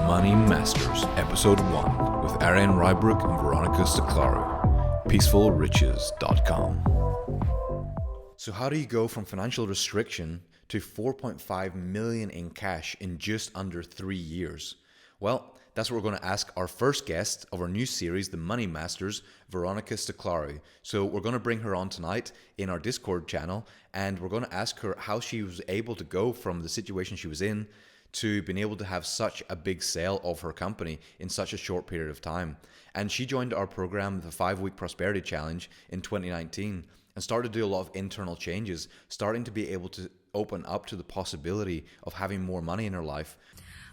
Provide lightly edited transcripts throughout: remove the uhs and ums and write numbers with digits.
Money Masters, Episode 1, with Adrian and Veronica Sticlaru. PeacefulRiches.com. So how do you go from financial restriction to 4.5 million in cash in just under 3 years? Well, that's what we're going to ask our first guest of our new series, The Money Masters, Veronica Sticlaru. So we're going to bring her on tonight in our Discord channel, and we're going to ask her how she was able to go from the situation she was in to being able to have such a big sale of her company in such a short period of time. And she joined our program, the 5-Week Prosperity Challenge, in 2019 and started to do a lot of internal changes, starting to be able to open up to the possibility of having more money in her life.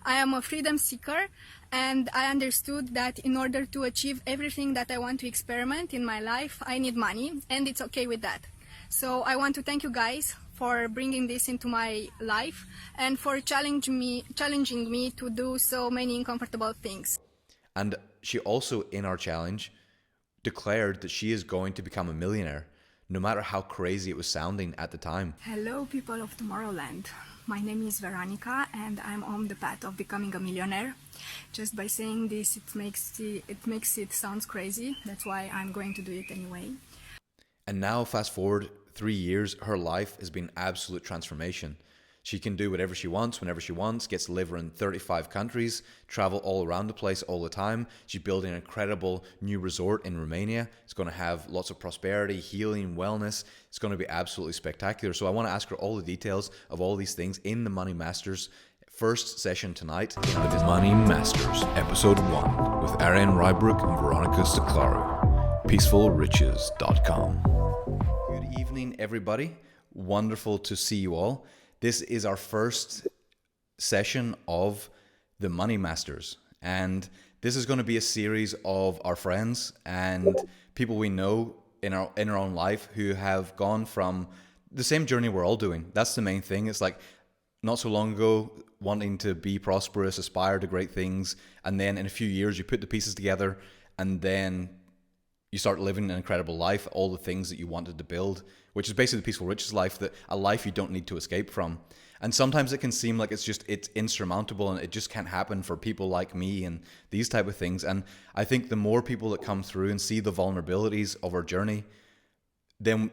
I am a freedom seeker, and I understood that in order to achieve everything that I want to experiment in my life, I need money, and it's okay with that. So I want to thank you guys for bringing this into my life and for challenging me to do so many uncomfortable things. And she also, in our challenge, declared that she is going to become a millionaire, no matter how crazy it was sounding at the time. Hello, people of Tomorrowland. My name is Veronica, and I'm on the path of becoming a millionaire. Just by saying this, it makes it sound crazy. That's why I'm going to do it anyway. And now, fast forward 3 years, her life has been absolute transformation. She can do whatever she wants, whenever she wants, gets to live in 35 countries, travel all around the place all the time. She's building an incredible new resort in Romania. It's going to have lots of prosperity, healing, wellness. It's going to be absolutely spectacular. So I want to ask her all the details of all these things in the Money Masters first session tonight. The Money Masters, Episode 1, with Adrian and Veronica Sticlaru. PeacefulRiches.com. Good evening, everybody. Wonderful to see you all. This is our first session of the Money Masters, and this is going to be a series of our friends and people we know in our own life who have gone from the same journey we're all doing. That's the main thing. It's like not so long ago, wanting to be prosperous, aspire to great things, and then in a few years you put the pieces together and then you start living an incredible life, all the things that you wanted to build, which is basically the Peaceful Riches life, that a life you don't need to escape from. And sometimes it can seem like it's insurmountable and it just can't happen for people like me and these type of things. And I think the more people that come through and see the vulnerabilities of our journey, then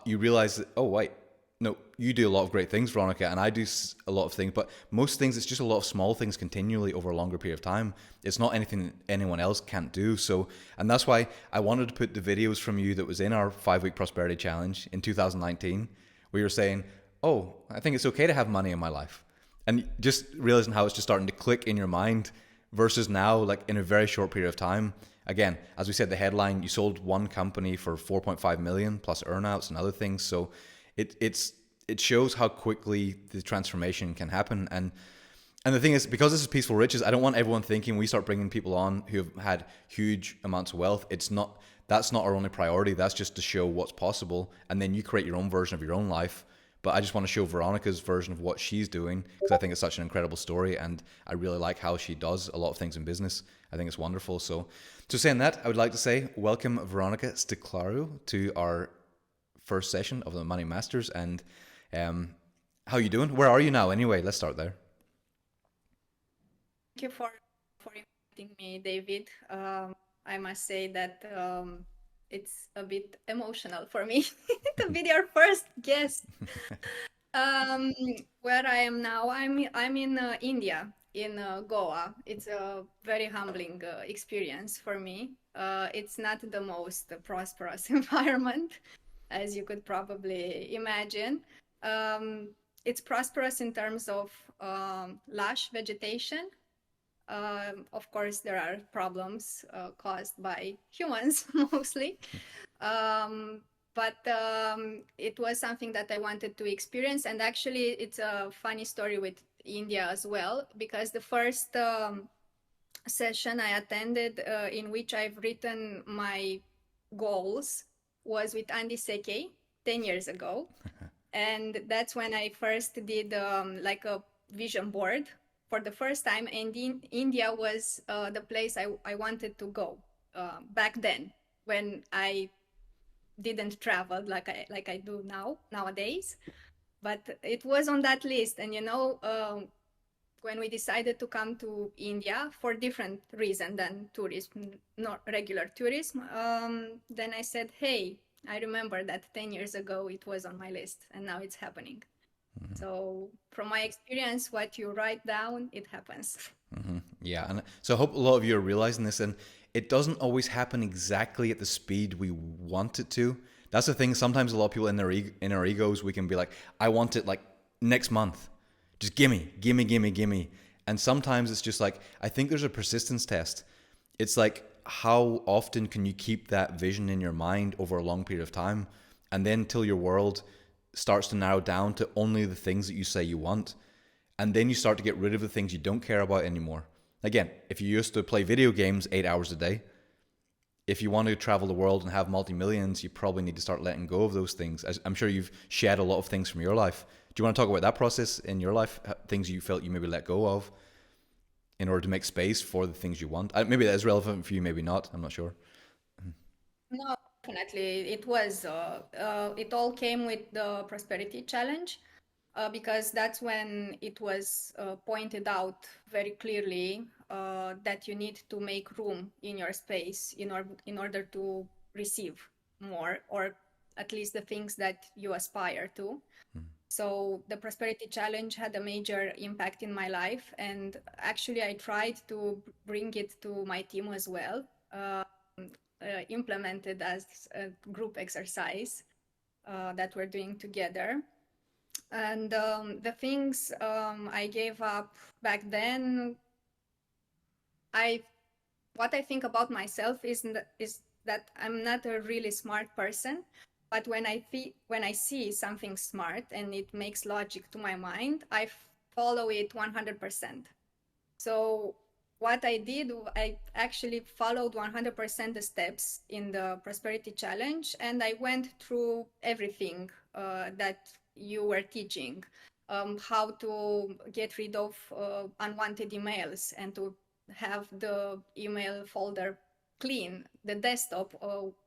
you realize that, oh, wait, no, you do a lot of great things, Veronica, and I do a lot of things, but most things, it's just a lot of small things continually over a longer period of time. It's not anything anyone else can't do. So, and that's why I wanted to put the videos from you that was in our 5-Week Prosperity Challenge in 2019, where you're saying, oh, I think it's okay to have money in my life. And just realizing how it's just starting to click in your mind versus now, like in a very short period of time. Again, as we said, the headline, you sold one company for 4.5 million plus earnouts and other things. So it shows how quickly the transformation can happen. And the thing is, because this is Peaceful Riches, I don't want everyone thinking we start bringing people on who have had huge amounts of wealth. That's not our only priority. That's just to show what's possible. And then you create your own version of your own life. But I just want to show Veronica's version of what she's doing because I think it's such an incredible story. And I really like how she does a lot of things in business. I think it's wonderful. So saying that, I would like to say welcome Veronica Sticlaru to our first session of the Money Masters. And how you doing? Where are you now anyway? Let's start there. Thank you for inviting me, David. I must say that it's a bit emotional for me to be your first guest. Where I am now, I'm in India, in Goa. It's a very humbling experience for me. It's not the most prosperous environment, as you could probably imagine. It's prosperous in terms of lush vegetation. Of course, there are problems caused by humans mostly. But it was something that I wanted to experience. And actually, it's a funny story with India as well, because the first session I attended in which I've written my goals was with Andy Seke 10 years ago. And that's when I first did like a vision board for the first time. And India was the place I wanted to go back then, when I didn't travel like I do nowadays. But it was on that list. And when we decided to come to India for different reason than tourism, not regular tourism, then I said, hey, I remember that 10 years ago it was on my list and now it's happening. So from my experience, what you write down, it happens. Yeah, and so I hope a lot of you are realizing this, and it doesn't always happen exactly at the speed we want it to. That's the thing. Sometimes a lot of people in our egos, we can be like, "I want it like next month, just gimme, gimme, gimme, gimme." And sometimes it's just like, I think there's a persistence test. It's like, how often can you keep that vision in your mind over a long period of time, and then till your world starts to narrow down to only the things that you say you want. And then you start to get rid of the things you don't care about anymore. Again, if you used to play video games 8 hours a day, if you want to travel the world and have multi-millions, you probably need to start letting go of those things. I'm sure you've shed a lot of things from your life. Do you want to talk about that process in your life? Things you felt you maybe let go of in order to make space for the things you want? Maybe that is relevant for you, maybe not. I'm not sure. No, definitely. It all came with the Prosperity Challenge, because that's when it was pointed out very clearly that you need to make room in your space in order to receive more, or at least the things that you aspire to. So the Prosperity Challenge had a major impact in my life, and actually I tried to bring it to my team as well. Implemented as a group exercise that we're doing together. And the things I gave up back then, I what I think about myself is that I'm not a really smart person, but when I see something smart and it makes logic to my mind, I follow it 100%. So what I did, I actually followed 100% the steps in the Prosperity Challenge, and I went through everything that you were teaching. How to get rid of unwanted emails and to have the email folder clean, the desktop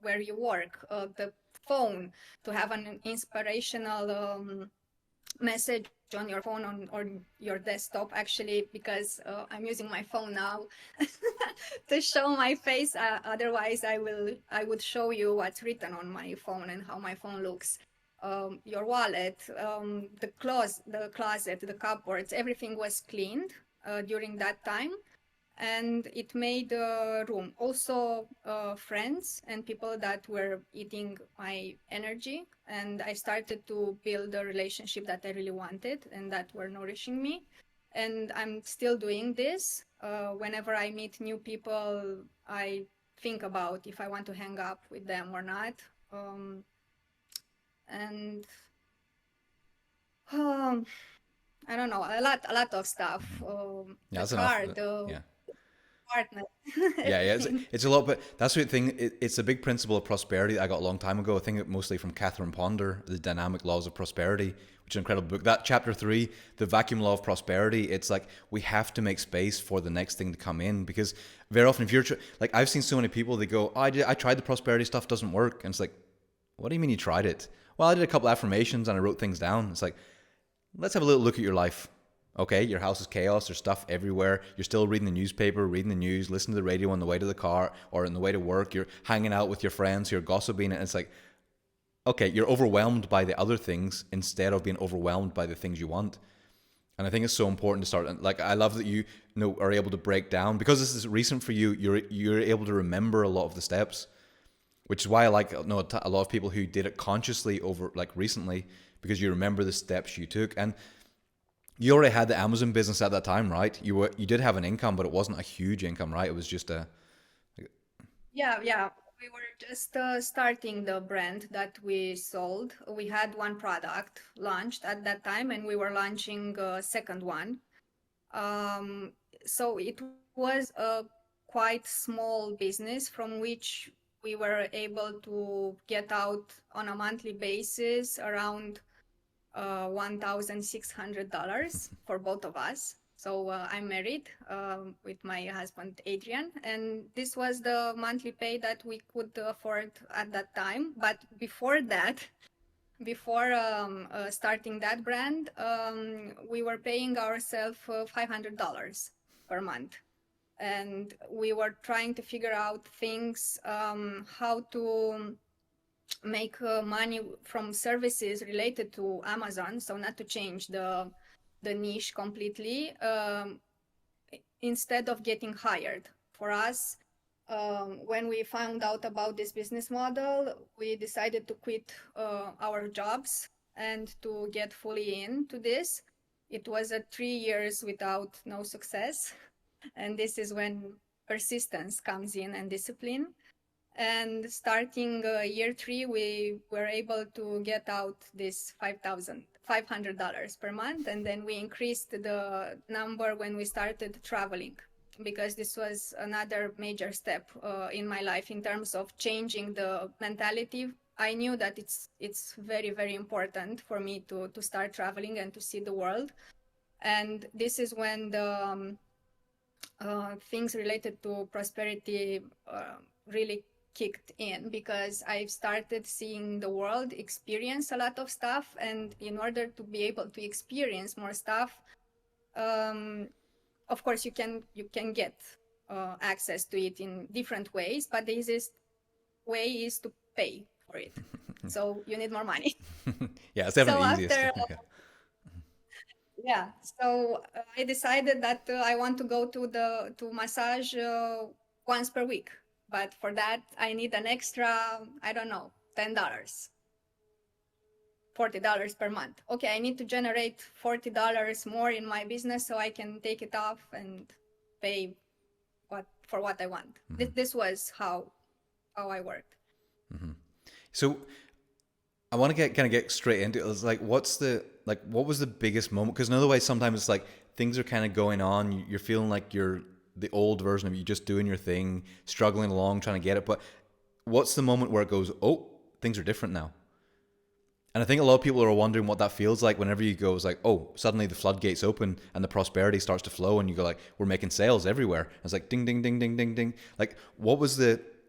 where you work, the phone, to have an inspirational message on your phone or your desktop, actually, because I'm using my phone now to show my face. Otherwise I would show you what's written on my phone and how my phone looks. Your wallet, the closet, the cupboards, everything was cleaned during that time, and it made room. Also, friends and people that were eating my energy, and I started to build a relationship that I really wanted and that were nourishing me. And I'm still doing this. Whenever I meet new people, I think about if I want to hang up with them or not. And um, I don't know, a lot of stuff. Yeah, The that's enough. car, the Yeah. partner, Yeah, everything. it's a lot, but that's the thing. It's a big principle of prosperity that I got a long time ago. I think it mostly from Catherine Ponder, The Dynamic Laws of Prosperity, which is an incredible book. That chapter 3, The Vacuum Law of Prosperity, it's like we have to make space for the next thing to come in, because very often if you're like, I've seen so many people, they go, oh, I tried the prosperity stuff, doesn't work. And it's like, what do you mean you tried it? Well, I did a couple affirmations and I wrote things down. It's like, let's have a little look at your life. Okay, your house is chaos, there's stuff everywhere. You're still reading the newspaper, reading the news, listening to the radio on the way to the car or on the way to work. You're hanging out with your friends, you're gossiping. And it's like, okay, you're overwhelmed by the other things instead of being overwhelmed by the things you want. And I think it's so important to start. Like, I love that you know are able to break down, because this is recent for you. You're able to remember a lot of the steps, which is why I like a lot of people who did it consciously over like recently, because you remember the steps you took. And you already had the Amazon business at that time, right? You did have an income, but it wasn't a huge income, right? It was just a Yeah, yeah. We were just starting the brand that we sold. We had one product launched at that time, and we were launching a second one. Um, so it was a quite small business from which we were able to get out on a monthly basis around $1,600 for both of us. So I'm married with my husband Adrian, and this was the monthly pay that we could afford at that time. But before that, before starting that brand, we were paying ourselves $500 per month. And we were trying to figure out things, how to make money from services related to Amazon, so not to change the niche completely, instead of getting hired. For us, when we found out about this business model, we decided to quit our jobs and to get fully into this. It was a 3 years without no success, and this is when persistence comes in and discipline. And starting year 3, we were able to get out this $500 per month. And then we increased the number when we started traveling, because this was another major step in my life in terms of changing the mentality. I knew that it's very, very important for me to start traveling and to see the world. And this is when the things related to prosperity really kicked in, because I've started seeing the world, experience a lot of stuff, and in order to be able to experience more stuff, of course you can get access to it in different ways, but the easiest way is to pay for it. So you need more money. Yeah, it's definitely So easiest. after yeah, so I decided that I want to go to massage once per week, but for that I need an extra, I don't know, $10, $40 per month. Okay, I need to generate $40 more in my business so I can take it off and pay what I want. This was how I worked. So I want to get straight into it. It's like, what was the biggest moment? Because another way, sometimes it's like things are kind of going on. You're feeling like you're the old version of you, just doing your thing, struggling along, trying to get it. But what's the moment where it goes, oh, things are different now? And I think a lot of people are wondering what that feels like whenever you go, it's like, oh, suddenly the floodgates open and the prosperity starts to flow, and you go like, we're making sales everywhere. And it's like ding, ding, ding, ding, ding, ding. Like,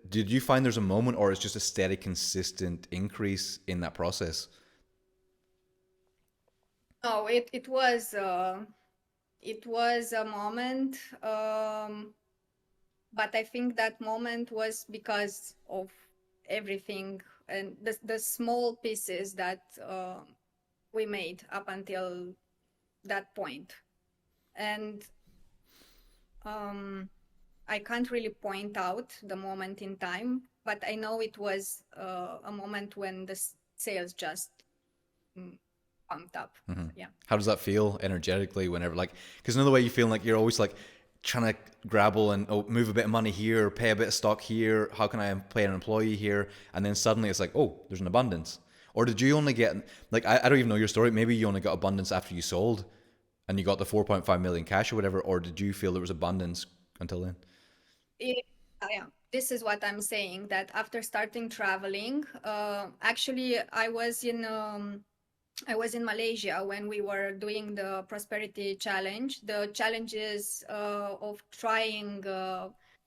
did you find there's a moment, or it's just a steady, consistent increase in that process? No, it was a moment, but I think that moment was because of everything and the small pieces that we made up until that point. And I can't really point out the moment in time, but I know it was a moment when the sales just pumped up. Yeah. How does that feel energetically whenever, like, because another way you feel like you're always like trying to grabble and move a bit of money here, or pay a bit of stock here. How can I pay an employee here? And then suddenly it's like, oh, there's an abundance. Or did you only get, like, I don't even know your story. Maybe you only got abundance after you sold and you got the 4.5 million cash or whatever. Or did you feel there was abundance until then? Yeah, this is what I'm saying, that after starting traveling, actually I was in Malaysia when we were doing the prosperity challenge. The challenges of trying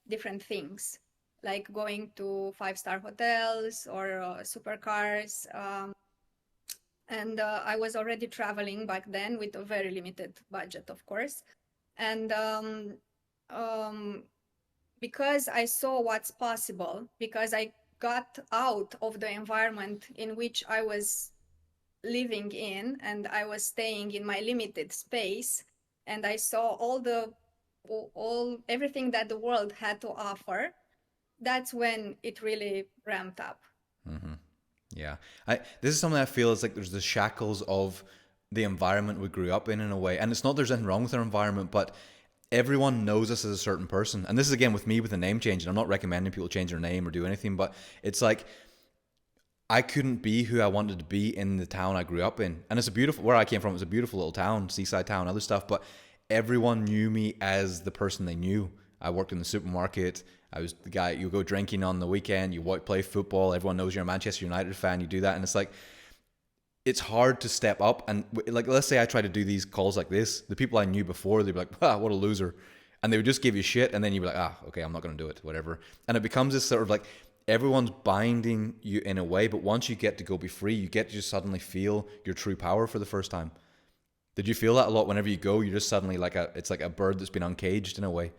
different things, like going to 5-star hotels or supercars. And I was already traveling back then with a very limited budget, of course. And because I saw what's possible, because I got out of the environment in which I was living in, and I was staying in my limited space, and I saw everything that the world had to offer. That's when it really ramped up. Yeah. This is something I feel is like there's the shackles of the environment we grew up in a way. And it's not there's anything wrong with our environment, but everyone knows us as a certain person. And this is again with me with the name change. And I'm not recommending people change their name or do anything, but it's like I couldn't be who I wanted to be in the town I grew up in. And it's where I came from, it was a beautiful little town, seaside town, other stuff, but everyone knew me as the person they knew. I worked in the supermarket. I was the guy, you go drinking on the weekend, you play football, everyone knows you're a Manchester United fan, you do that. And it's like, it's hard to step up. And like, let's say I try to do these calls like this, the people I knew before, they'd be like, ah, what a loser. And they would just give you shit. And then you'd be like, ah, okay, I'm not going to do it, whatever. And it becomes this sort of like, everyone's binding you in a way, but once you get to go be free, you get to just suddenly feel your true power for the first time. Did you feel that a lot whenever you go? You're just suddenly like it's like a bird that's been uncaged in a way.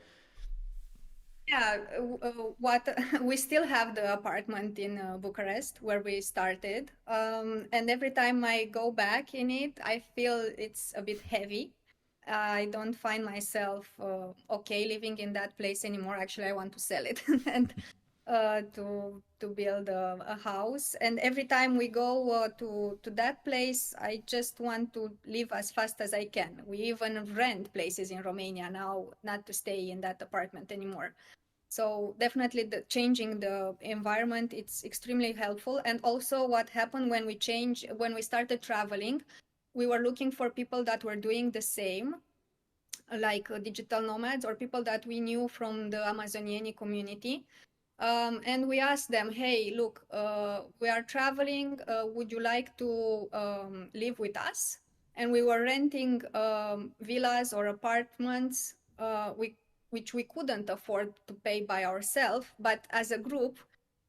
Yeah, what we still have the apartment in Bucharest where we started, and every time I go back in it, I feel it's a bit heavy. I don't find myself okay living in that place anymore. Actually, I want to sell it and to build a house. And every time we go to that place, I just want to live as fast as I can. We even rent places in Romania now, not to stay in that apartment anymore. So definitely the changing the environment, it's extremely helpful. And also what happened when we started traveling, we were looking for people that were doing the same, like digital nomads or people that we knew from the Amazonian community. And we asked them, hey, look, we are traveling. Would you like to live with us? And we were renting villas or apartments, which we couldn't afford to pay by ourselves. But as a group,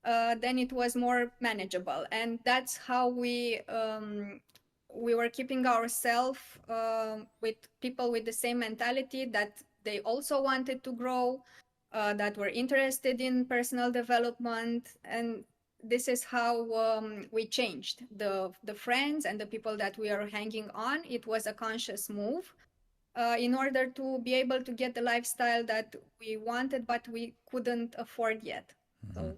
then it was more manageable. And that's how we were keeping ourselves with people with the same mentality that they also wanted to grow, that were interested in personal development, and this is how we changed the friends and the people that we are hanging on. It was a conscious move in order to be able to get the lifestyle that we wanted but we couldn't afford yet. So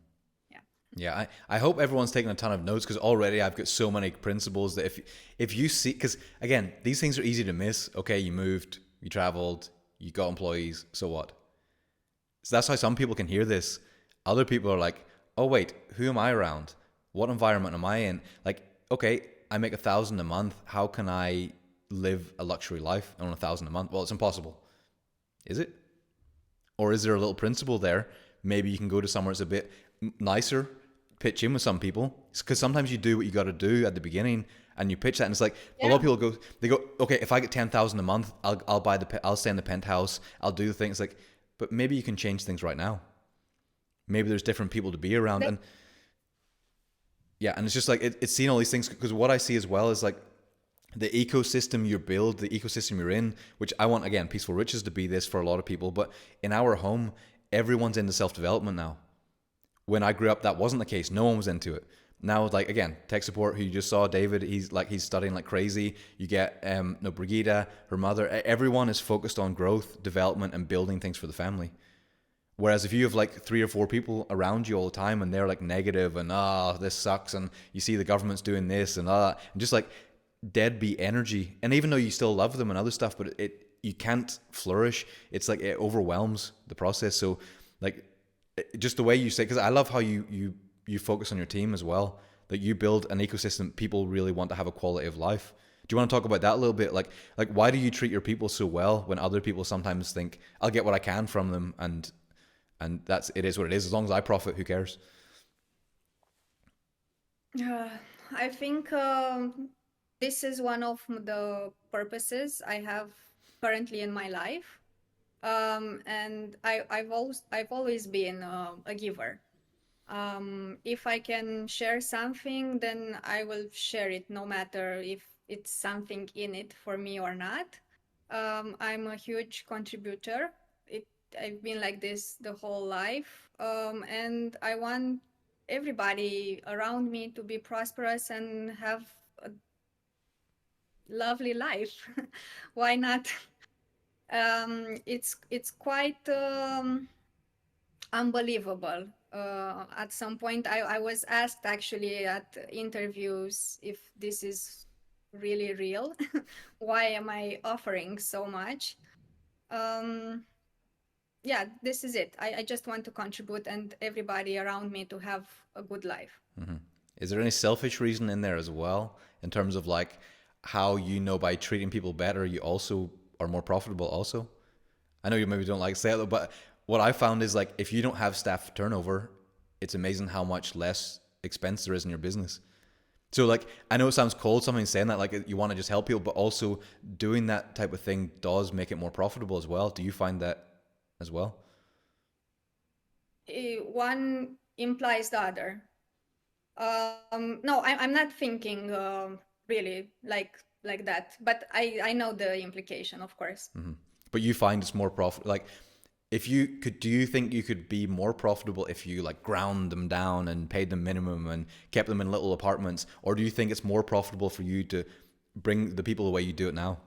yeah. Yeah, I hope everyone's taking a ton of notes because already I've got so many principles that if you see, because again, these things are easy to miss. Okay, you moved, you traveled, you got employees, so what? So that's how some people can hear this. Other people are like, oh wait, who am I around? What environment am I in? Like, okay, I make 1,000 a month. How can I live a luxury life on 1,000 a month? Well, it's impossible. Is it? Or is there a little principle there? Maybe you can go to somewhere that's a bit nicer, pitch in with some people. Because sometimes you do what you got to do at the beginning, and you pitch that, and it's like a lot Yeah. of people go, okay, if I get 10,000 a month, I'll stay in the penthouse, I'll do the things like, but maybe you can change things right now. Maybe there's different people to be around, That, and yeah, and it's just like it's seeing all these things because what I see as well is like the ecosystem you build, the ecosystem you're in, which I want again, Peaceful Riches to be this for a lot of people, but in our home, everyone's into self development now. When I grew up, that wasn't the case. No one was into it. Now, like again, tech support, who you just saw, David, he's studying like crazy. You get no Brigida, her mother. Everyone is focused on growth, development, and building things for the family. Whereas if you have like 3 or 4 people around you all the time and they're like negative and this sucks and you see the government's doing this and and just like deadbeat energy, and even though you still love them and other stuff, but it you can't flourish. It's like it overwhelms the process. So like just the way you say, because I love how you focus on your team as well, that you build an ecosystem people really want to have a quality of life. Do you want to talk about that a little bit? Like why do you treat your people so well when other people sometimes think I'll get what I can from them, and that's it is what it is. As long as I profit, who cares? uh, I think this is one of the purposes I have currently in my life. And I've always been a giver. If I can share something, then I will share it, no matter if it's something in it for me or not. I'm a huge contributor. It I've been like this the whole life, and I want everybody around me to be prosperous and have a lovely life. Why not? It's quite unbelievable. At some point, I was asked actually at interviews if this is really real. Why am I offering so much? Um, yeah, this is it. I just want to contribute and everybody around me to have a good life. Is there any selfish reason in there as well, in terms of like how by treating people better, you also are more profitable also? I know you maybe don't like to say it, but what I found is like if you don't have staff turnover, it's amazing how much less expense there is in your business. So like I know it sounds cold, something saying that like you want to just help people, but also doing that type of thing does make it more profitable as well. Do you find that as well? One implies the other. No, I'm not thinking really like that, but I know the implication, of course. But you find it's more profit. Like, if you could, do you think you could be more profitable if you like ground them down and paid them minimum and kept them in little apartments, or do you think it's more profitable for you to bring the people the way you do it now?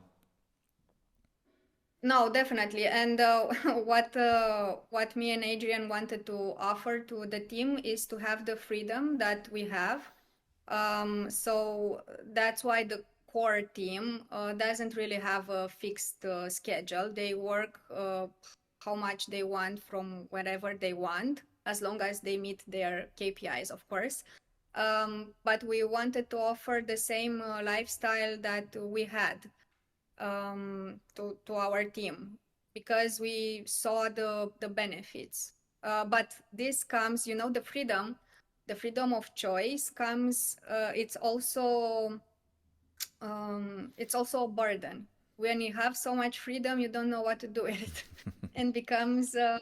No, definitely. And what me and Adrian wanted to offer to the team is to have the freedom that we have. So that's why the core team doesn't really have a fixed schedule. They work how much they want from wherever they want, as long as they meet their KPIs, of course. But we wanted to offer the same lifestyle that we had to our team because we saw the benefits. But this comes, the freedom of choice comes. It's also a burden. When you have so much freedom, you don't know what to do with it, and becomes a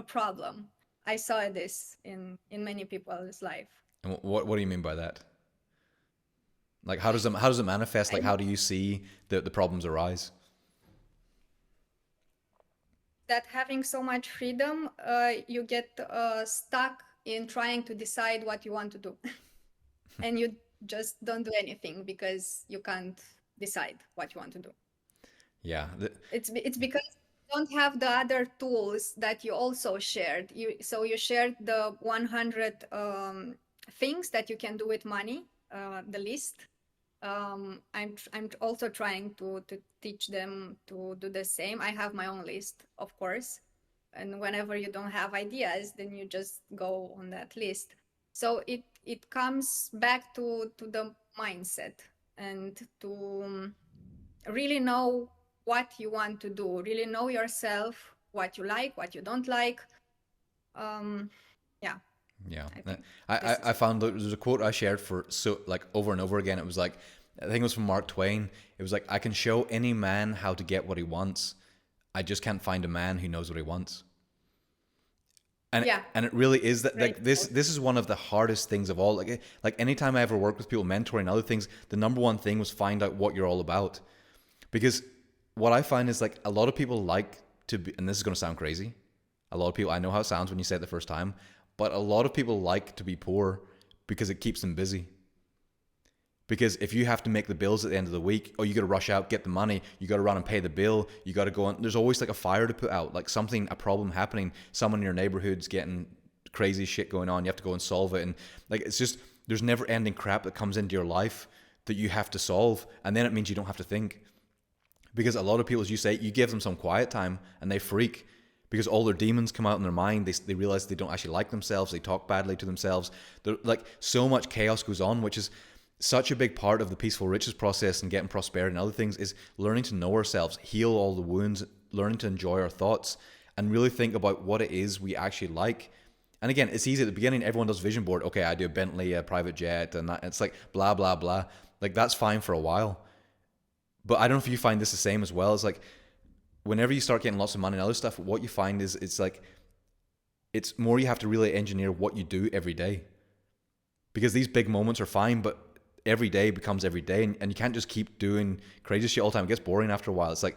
problem. I saw this in many people's life. And what do you mean by that? Like, how does it manifest? Like, I how do you see the problems arise? that having so much freedom, you get stuck in trying to decide what you want to do. And you just don't do anything because you can't decide what you want to do. Yeah, It's because you don't have the other tools that you also shared. You shared the 100 things that you can do with money, the list. I'm also trying to teach them to do the same. I have my own list, of course, and whenever you don't have ideas, then you just go on that list. So it comes back to the mindset and to really know what you want to do, really know yourself, what you like, what you don't like. Um, yeah, yeah. I think I, this I is I found that there's a quote I shared for so like over and over again. It was like, I think it was from Mark Twain. It was like, I can show any man how to get what he wants. I just can't find a man who knows what he wants. and yeah, and it really is that, great like, this quote. this is one of the hardest things of all. Like anytime I ever work with people mentoring other things, the number one thing was find out what you're all about. Because what I find is, like, a lot of people like to be, and this is going to sound crazy, a lot of people, I know how it sounds when you say it the first time, but a lot of people like to be poor because it keeps them busy. Because if you have to make the bills at the end of the week, or you got to rush out, get the money, you got to run and pay the bill, you got to go on. There's always like a fire to put out, like something, a problem happening. Someone in your neighborhood's getting crazy shit going on. You have to go and solve it. And like, it's just, there's never ending crap that comes into your life that you have to solve. And then it means you don't have to think. Because a lot of people, as you say, you give them some quiet time and they freak because all their demons come out in their mind. They realize they don't actually like themselves. They talk badly to themselves. They're, like, so much chaos goes on, which is such a big part of the peaceful riches process and getting prosperity and other things, is learning to know ourselves, heal all the wounds, learning to enjoy our thoughts, and really think about what it is we actually like. And again, it's easy at the beginning. Everyone does vision board. Okay, I do a Bentley, a private jet, and that, it's like blah blah blah. Like, that's fine for a while, but I don't know if you find this the same as well. It's like, whenever you start getting lots of money and other stuff, what you find is, it's like, it's more, you have to really engineer what you do every day, because these big moments are fine, but every day becomes every day, and you can't just keep doing crazy shit all the time. It gets boring after a while. It's like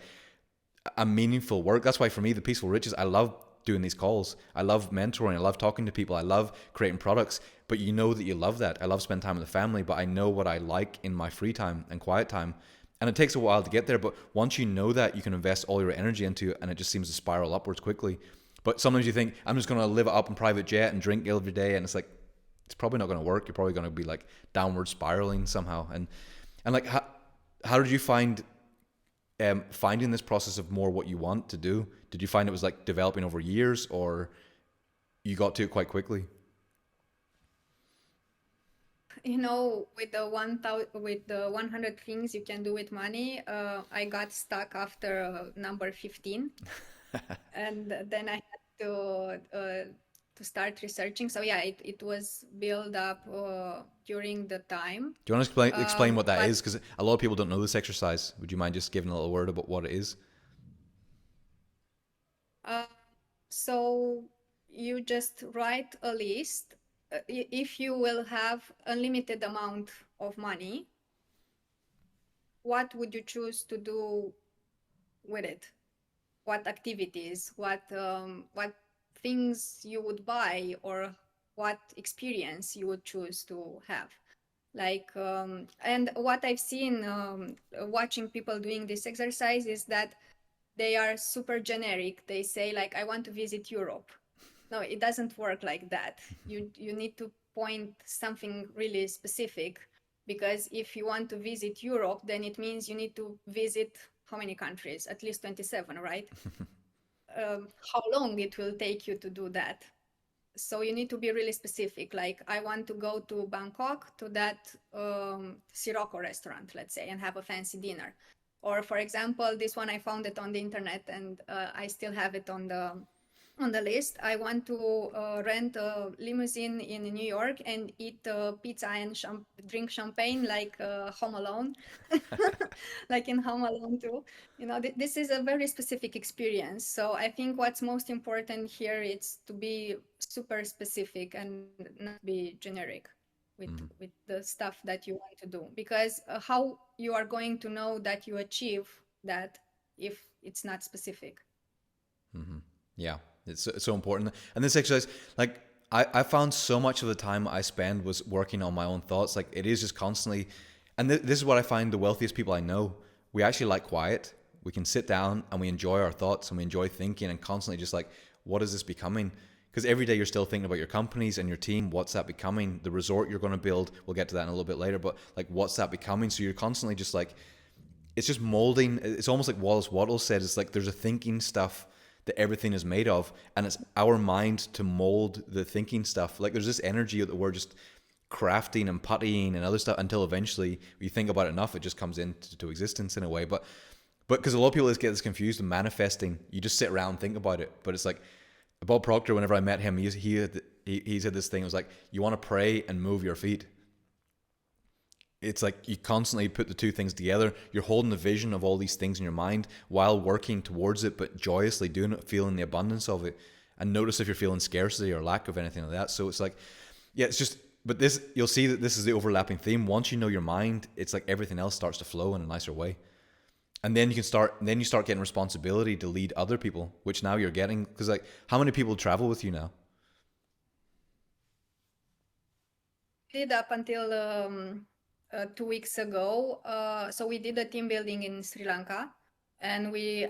a meaningful work. That's why for me, the peaceful riches, I love doing these calls. I love mentoring. I love talking to people. I love creating products. But you know that you love that. I love spending time with the family, but I know what I like in my free time and quiet time. And it takes a while to get there, but once you know that, you can invest all your energy into it, and it just seems to spiral upwards quickly. But sometimes you think, I'm just going to live it up in private jet and drink every day, and it's like, it's probably not going to work. You're probably going to be like downward spiraling somehow. And like, how did you find finding this process of more what you want to do? Did you find it was like developing over years, or you got to it quite quickly? With the 100 things you can do with money, I got stuck after number 15, and then I had to start researching. So yeah, it was built up during the time. Do you want to explain what that But is? Because a lot of people don't know this exercise. Would you mind just giving a little word about what it is? uh, so you just write a list if you will have unlimited amount of money, what would you choose to do with it? What activities, what things you would buy, or what experience you would choose to have? Like, and what I've seen watching people doing this exercise is that they are super generic. They say like, I want to visit Europe. No, it doesn't work like that. You need to point something really specific, because if you want to visit Europe, then it means you need to visit how many countries? At least 27, right? How long it will take you to do that? So you need to be really specific. Like, I want to go to Bangkok to that Sirocco restaurant, let's say, and have a fancy dinner. Or for example, this one, I found it on the internet, and I still have it on the list. I want to rent a limousine in New York and eat pizza and drink champagne like Home Alone, like in Home Alone too. You know, this is a very specific experience. So I think what's most important here is to be super specific and not be generic with the stuff that you want to do. Because how you are going to know that you achieve that if it's not specific? Yeah, it's so important. And this exercise, like I found so much of the time I spend was working on my own thoughts. Like it is just constantly, and this is what I find the wealthiest people I know. We actually like quiet. We can sit down and we enjoy our thoughts and we enjoy thinking and constantly just like, what is this becoming? Because every day you're still thinking about your companies and your team. What's that becoming? The resort you're going to build. We'll get to that in a little bit later. But like, what's that becoming? So you're constantly just like, it's just molding. It's almost like Wallace said. It's like there's a thinking stuff that everything is made of, and it's our mind to mold the thinking stuff. Like there's this energy that we're just crafting and puttying and other stuff until eventually you think about it enough, it just comes into existence in a way. But because a lot of people just get this confused and manifesting, you just sit around and think about it. But it's like Bob Proctor. Whenever I met him, he said this thing. It was like, you want to pray and move your feet. It's like you constantly put the two things together. You're holding the vision of all these things in your mind while working towards it, but joyously doing it, feeling the abundance of it. And notice if you're feeling scarcity or lack of anything like that. So it's like, yeah, it's just, but this, you'll see that this is the overlapping theme. Once you know your mind, it's like everything else starts to flow in a nicer way. And then you start getting responsibility to lead other people, which now you're getting, because like, how many people travel with you now? Did up until 2 weeks ago. So we did a team building in Sri Lanka, and we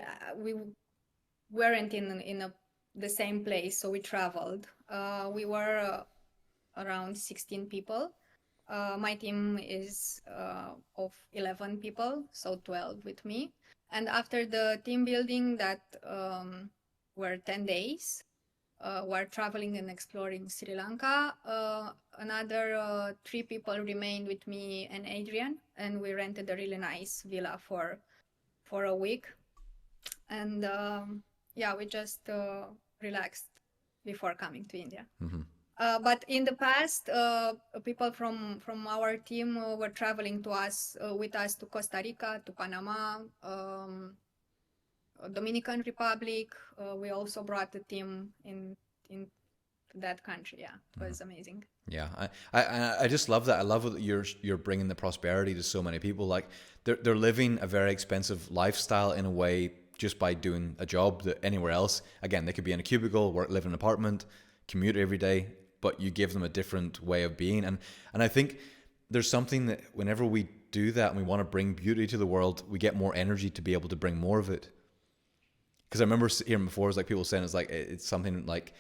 weren't in the same place, so we traveled. We were around 16 people. My team is of 11 people, so 12 with me. And after the team building that were 10 days, while traveling and exploring Sri Lanka, another 3 people remained with me and Adrian, and we rented a really nice villa for a week. And yeah, we just relaxed before coming to India. But in the past, people from our team were traveling with us to Costa Rica, to Panama, Dominican Republic. We also brought the team in that country. Yeah, it was amazing. Yeah, I just love that. I love that you're bringing the prosperity to so many people. Like they're living a very expensive lifestyle in a way just by doing a job that anywhere else. Again, they could be in a cubicle, live in an apartment, commute every day, but you give them a different way of being. And I think there's something that whenever we do that and we want to bring beauty to the world, we get more energy to be able to bring more of it. Because I remember hearing before, it's like people saying it's something like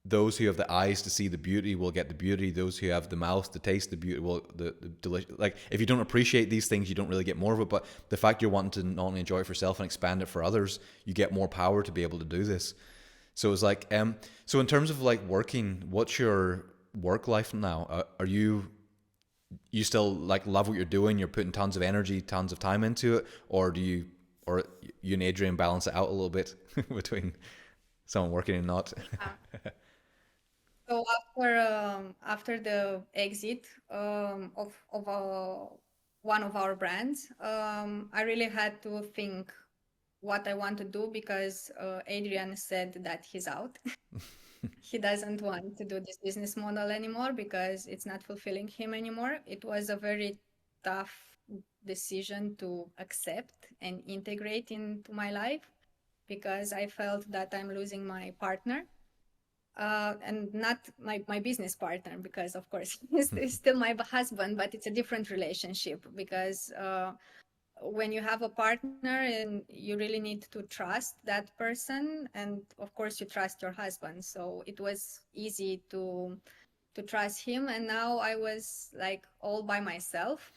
those who have the eyes to see the beauty will get the beauty. Those who have the mouth to taste the beauty will the delicious. Like if you don't appreciate these things, you don't really get more of it. But the fact you're wanting to not only enjoy it for yourself and expand it for others, you get more power to be able to do this. So it's like, so in terms of like working, what's your work life now? Are you still like love what you're doing? You're putting tons of energy, tons of time into it, or or you and Adrian balance it out a little bit between someone working and not? So after the exit of one of our brands, I really had to think what I want to do, because Adrian said that he's out. He doesn't want to do this business model anymore because it's not fulfilling him anymore. It was a very tough decision to accept and integrate into my life because I felt that I'm losing my partner, and not my business partner, because of course he's still my husband, but it's a different relationship because when you have a partner and you really need to trust that person, and of course you trust your husband, so it was easy to trust him. And now I was like all by myself,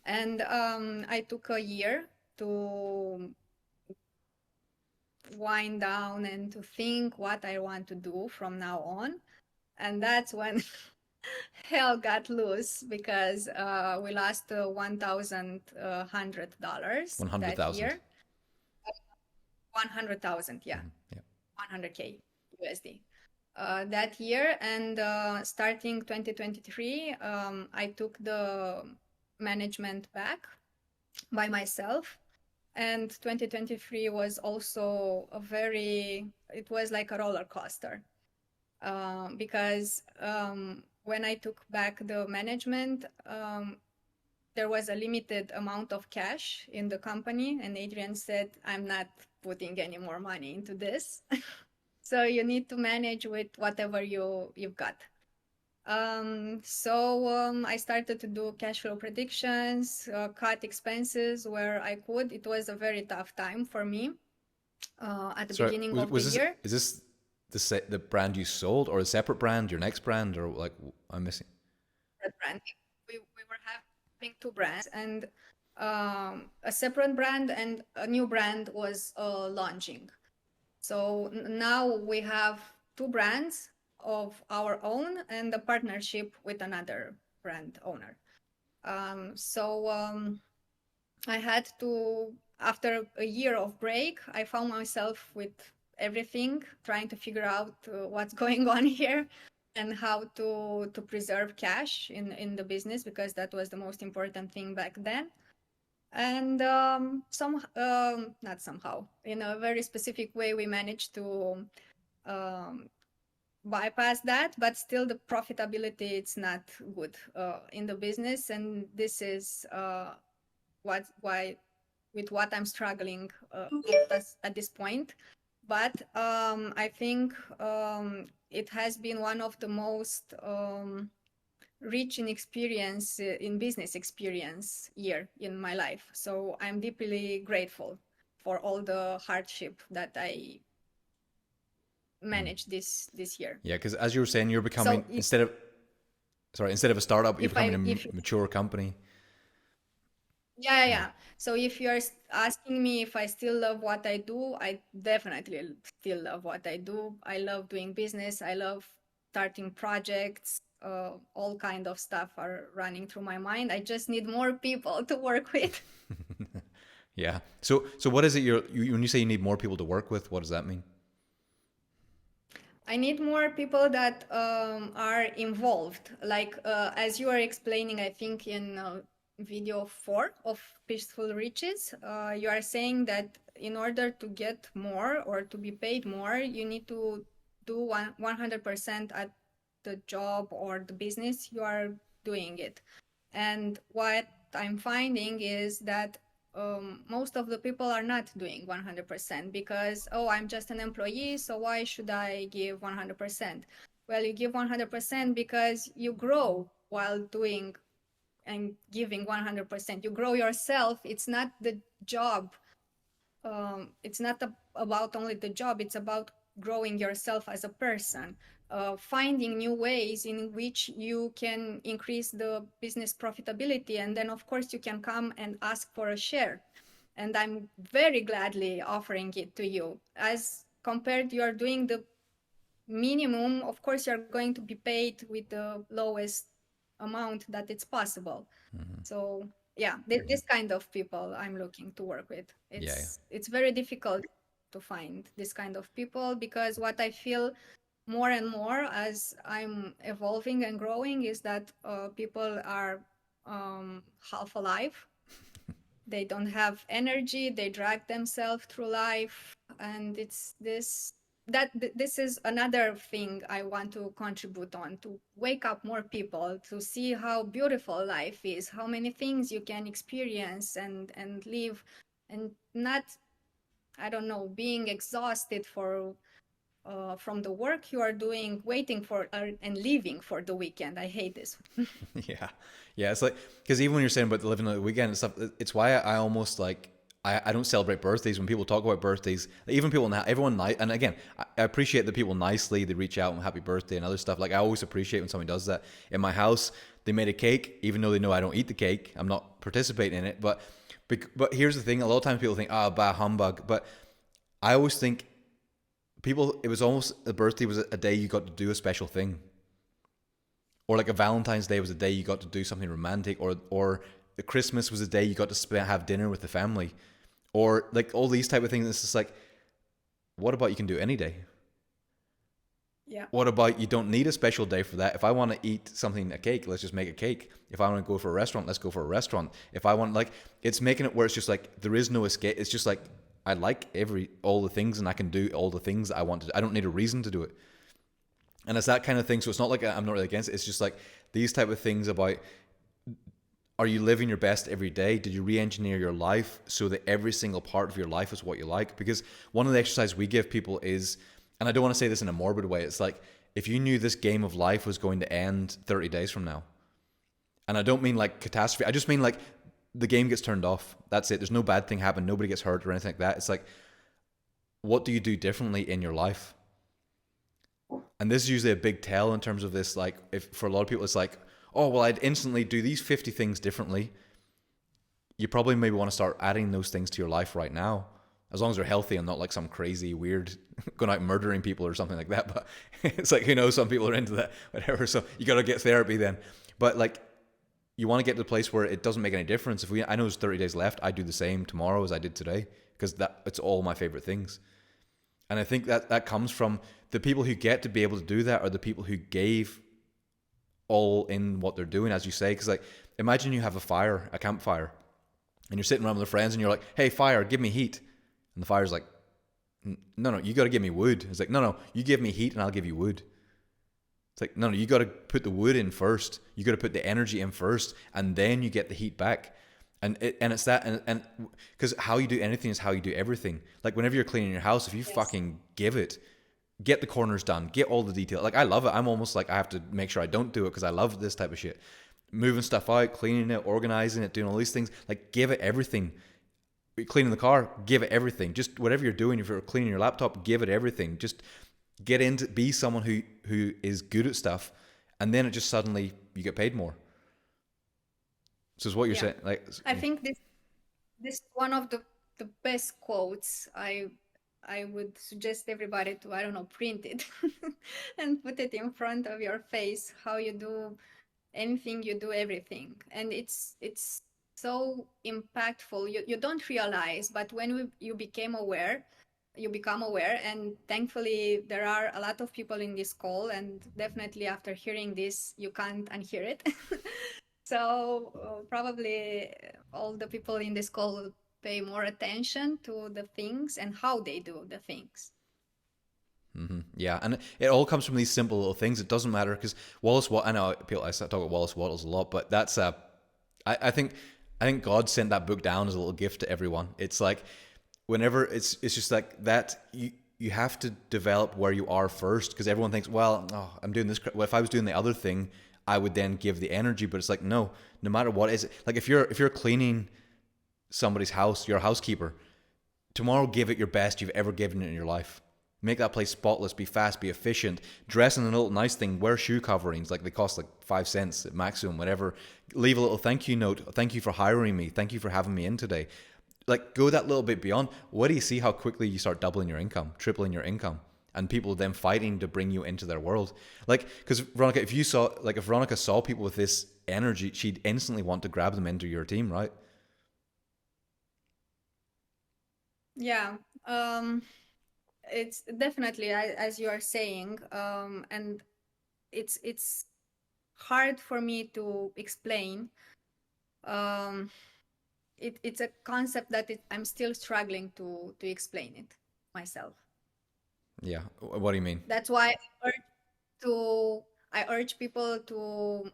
and I took a year to wind down and to think what I want to do from now on. And that's when hell got loose because we lost $1,100 that 100,000. year. 100,000, yeah, Yeah. 100K USD that year. And starting 2023, I took the management back by myself. And 2023 was also it was like a roller coaster because when I took back the management, there was a limited amount of cash in the company, and Adrian said, I'm not putting any more money into this. So you need to manage with whatever you've got. So I started to do cash flow predictions, cut expenses where I could. It was a very tough time for me at the So beginning of the was this year. is this the brand you sold, or a separate brand, your next brand, or like I'm missing? That brand. We were having two brands, and a separate brand and a new brand was launching. So now we have two brands of our own and a partnership with another brand owner. So I had to, after a year of break, I found myself with everything, trying to figure out what's going on here and how to preserve cash in the business, because that was the most important thing back then. And not somehow, in a very specific way, we managed to um, bypass that, but still the profitability, it's not good in the business. And this is why with what I'm struggling at this point. But I think it has been one of the most rich in experience, in business experience year in my life. So I'm deeply grateful for all the hardship that I managed this year. Yeah, because as you were saying, you're So becoming instead of a startup, you're if becoming I a if mature company. yeah, yeah, Yeah. yeah. So if you're asking me if I still love what I do, I definitely still love what I do. I love doing business. I love starting projects. All kind of stuff are running through my mind. I just need more people to work with. Yeah. So what is it when you say you need more people to work with? What does that mean? I need more people that are involved. Like as you are explaining, I think in video 4 of Peaceful Riches, you are saying that in order to get more or to be paid more, you need to do 100% at the job or the business you are doing it. And what I'm finding is that most of the people are not doing 100% because, oh, I'm just an employee, so why should I give 100%? Well, you give 100% because you grow while doing and giving 100%. You grow yourself. It's not the job. It's not about only the job. It's about growing yourself as a person, finding new ways in which you can increase the business profitability. And then, of course, you can come and ask for a share. And I'm very gladly offering it to you. As compared, you are doing the minimum, of course, you're going to be paid with the lowest amount that it's possible. So yeah, this kind of people I'm looking to work with. Yeah, yeah. It's very difficult to find this kind of people because what I feel more and more as I'm evolving and growing is that people are half alive. They don't have energy. They drag themselves through life, and it's this. this is another thing I want to contribute on, to wake up more people to see how beautiful life is, how many things you can experience and live, and not, I don't know, being exhausted for from the work you are doing, waiting for and leaving for the weekend. I hate this. Yeah, yeah. It's like, because even when you're saying about the living on the weekend and stuff, it's why I almost like, I don't celebrate birthdays. When people talk about birthdays, even people now, everyone nice. And again, I appreciate that people nicely, they reach out and happy birthday and other stuff. Like, I always appreciate when somebody does that. In my house, they made a cake, even though they know I don't eat the cake. I'm not participating in it. But here's the thing: a lot of times people think, ah, bah humbug. But I always think people, it was almost, the birthday was a day you got to do a special thing, or like a Valentine's Day was a day you got to do something romantic, or the Christmas was a day you got to have dinner with the family, or like all these type of things. It's just like, what about you can do any day? Yeah. What about you don't need a special day for that? If I want to eat something, a cake, let's just make a cake. If I want to go for a restaurant, let's go for a restaurant. If I want, like, it's making it where it's just like there is no escape. It's just like, I like all the things, and I can do all the things I want to do. I don't need a reason to do it. And it's that kind of thing. So it's not like I'm not really against it. It's just like these type of things about, are you living your best every day? Did you re-engineer your life so that every single part of your life is what you like? Because one of the exercises we give people is, and I don't want to say this in a morbid way, it's like, if you knew this game of life was going to end 30 days from now, and I don't mean like catastrophe, I just mean like the game gets turned off. That's it. There's no bad thing happen. Nobody gets hurt or anything like that. It's like, what do you do differently in your life? And this is usually a big tell in terms of this. Like, if for a lot of people, it's like, oh, well, I'd instantly do these 50 things differently. You probably maybe want to start adding those things to your life right now, as long as they're healthy and not like some crazy, weird, going out murdering people or something like that. But it's like, who knows, some people are into that, whatever. So you got to get therapy then. But like, you want to get to the place where it doesn't make any difference. I know there's 30 days left, I do the same tomorrow as I did today, because it's all my favorite things. And I think that comes from the people who get to be able to do that are the people who gave all in what they're doing, as you say. Because like, imagine you have a campfire, and you're sitting around with your friends, and you're like, "Hey, fire, give me heat," and the fire's like, "No, you got to give me wood." It's like, "No, you give me heat, and I'll give you wood." It's like, no, you got to put the wood in first. You got to put the energy in first, and then you get the heat back. And it's that, and because how you do anything is how you do everything. Like, whenever you're cleaning your house, if you Yes. fucking give it, get the corners done, get all the detail. Like, I love it. I'm almost like, I have to make sure I don't do it because I love this type of shit. Moving stuff out, cleaning it, organizing it, doing all these things. Like, give it everything. Cleaning the car, give it everything. Just whatever you're doing, if you're cleaning your laptop, give it everything. Just get into, be someone who is good at stuff, and then it just suddenly you get paid more. So it's what you're Yeah. saying. Like, I think this is one of the best quotes. I would suggest everybody to, I don't know, print it and put it in front of your face. How you do anything, you do everything, and it's so impactful. You don't realize, but when you became aware, you become aware, and thankfully there are a lot of people in this call, and definitely after hearing this, you can't unhear it. So probably all the people in this call will pay more attention to the things and how they do the things. yeah, and it all comes from these simple little things. It doesn't matter because Wallace. What I know, people, I talk about Wallace Wattles a lot, but that's I think God sent that book down as a little gift to everyone. It's like, whenever it's just like that, you have to develop where you are first, because everyone thinks, well, oh, I'm doing this. Well, if I was doing the other thing, I would then give the energy. But it's like, no matter what is it. Like, if you're cleaning somebody's house, you're a housekeeper. Tomorrow, give it your best you've ever given it in your life. Make that place spotless, be fast, be efficient, dress in a little nice thing, wear shoe coverings, like they cost like 5 cents at maximum, whatever. Leave a little thank you note. Thank you for hiring me. Thank you for having me in today. Like, go that little bit beyond. What do you see how quickly you start doubling your income, tripling your income? And people then fighting to bring you into their world. Like, because Veronica, if Veronica saw people with this energy, she'd instantly want to grab them into your team, right? Yeah. Um, it's definitely as you are saying, and it's hard for me to explain. Um, it's a concept that I'm still struggling to explain it myself. Yeah. What do you mean? That's why to I urge people to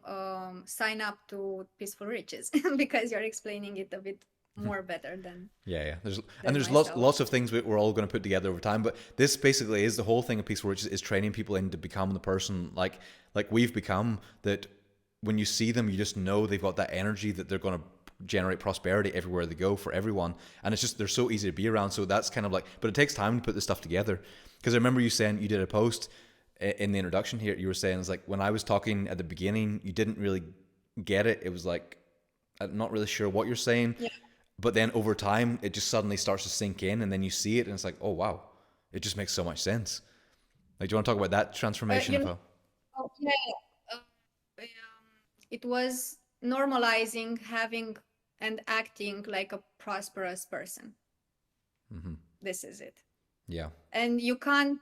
sign up to Peaceful Riches because you're explaining it a bit more better Yeah, yeah. than There's myself. lots of things we're all going to put together over time, but this basically is the whole thing of Peaceful Riches is training people in to become the person like we've become. That when you see them, you just know they've got that energy that they're going to generate prosperity everywhere they go for everyone, and it's just they're so easy to be around. So that's kind of like, but it takes time to put this stuff together. Because I remember you saying you did a post in the introduction here. You were saying it's like when I was talking at the beginning, you didn't really get it. It was like I'm not really sure what you're saying, Yeah. but then over time it just suddenly starts to sink in, and then you see it and it's like, oh wow, it just makes so much sense. Like, do you want to talk about that transformation You of know, how? yeah, it was normalizing having and acting like a prosperous person. Hmm. This is it. Yeah. And you can't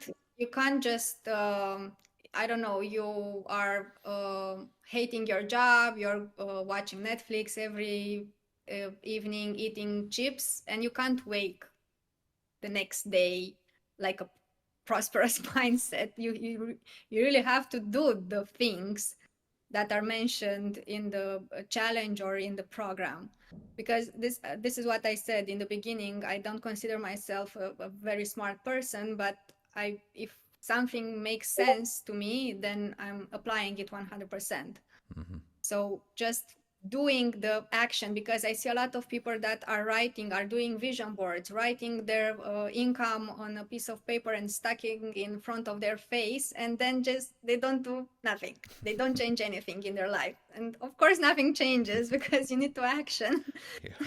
just I don't know, you are hating your job, you're watching Netflix every evening, eating chips, and you can't wake the next day like a prosperous mindset. You really have to do the things that are mentioned in the challenge or in the program, because this is what I said in the beginning. I don't consider myself a very smart person, but I if something makes sense to me, then I'm applying it 100%. Hmm. So just doing the action, because I see a lot of people that are writing, are doing vision boards, writing their income on a piece of paper and stacking in front of their face, and then just they don't do nothing. They don't change anything in their life. And of course, nothing changes because you need to action. Yeah.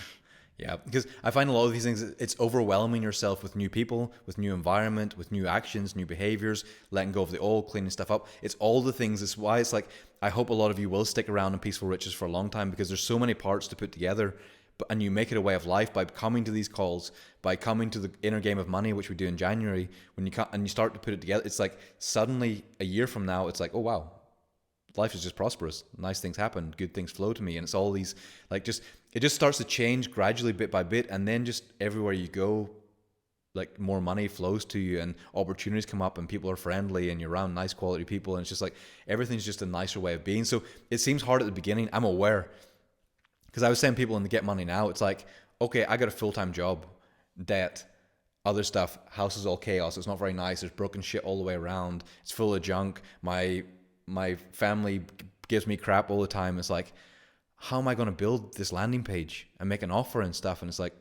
Yeah, because I find a lot of these things, it's overwhelming yourself with new people, with new environment, with new actions, new behaviors, letting go of the old, cleaning stuff up. It's all the things. It's why it's like, I hope a lot of you will stick around in Peaceful Riches for a long time, because there's so many parts to put together. And you make it a way of life by coming to these calls, by coming to the inner game of money, which we do in January. When you come and you start to put it together, it's like suddenly a year from now, it's like, oh wow, life is just prosperous. Nice things happen. Good things flow to me. And it's all these, like, just, it just starts to change gradually, bit by bit. And then just everywhere you go, like, more money flows to you and opportunities come up and people are friendly and you're around nice quality people. And it's just like, everything's just a nicer way of being. So it seems hard at the beginning. I'm aware, because I was saying people in the Get Money Now, it's like, okay, I got a full time job, debt, other stuff. House is all chaos. It's not very nice. There's broken shit all the way around. It's full of junk. My family gives me crap all the time. It's like, how am I going to build this landing page and make an offer and stuff? And it's like,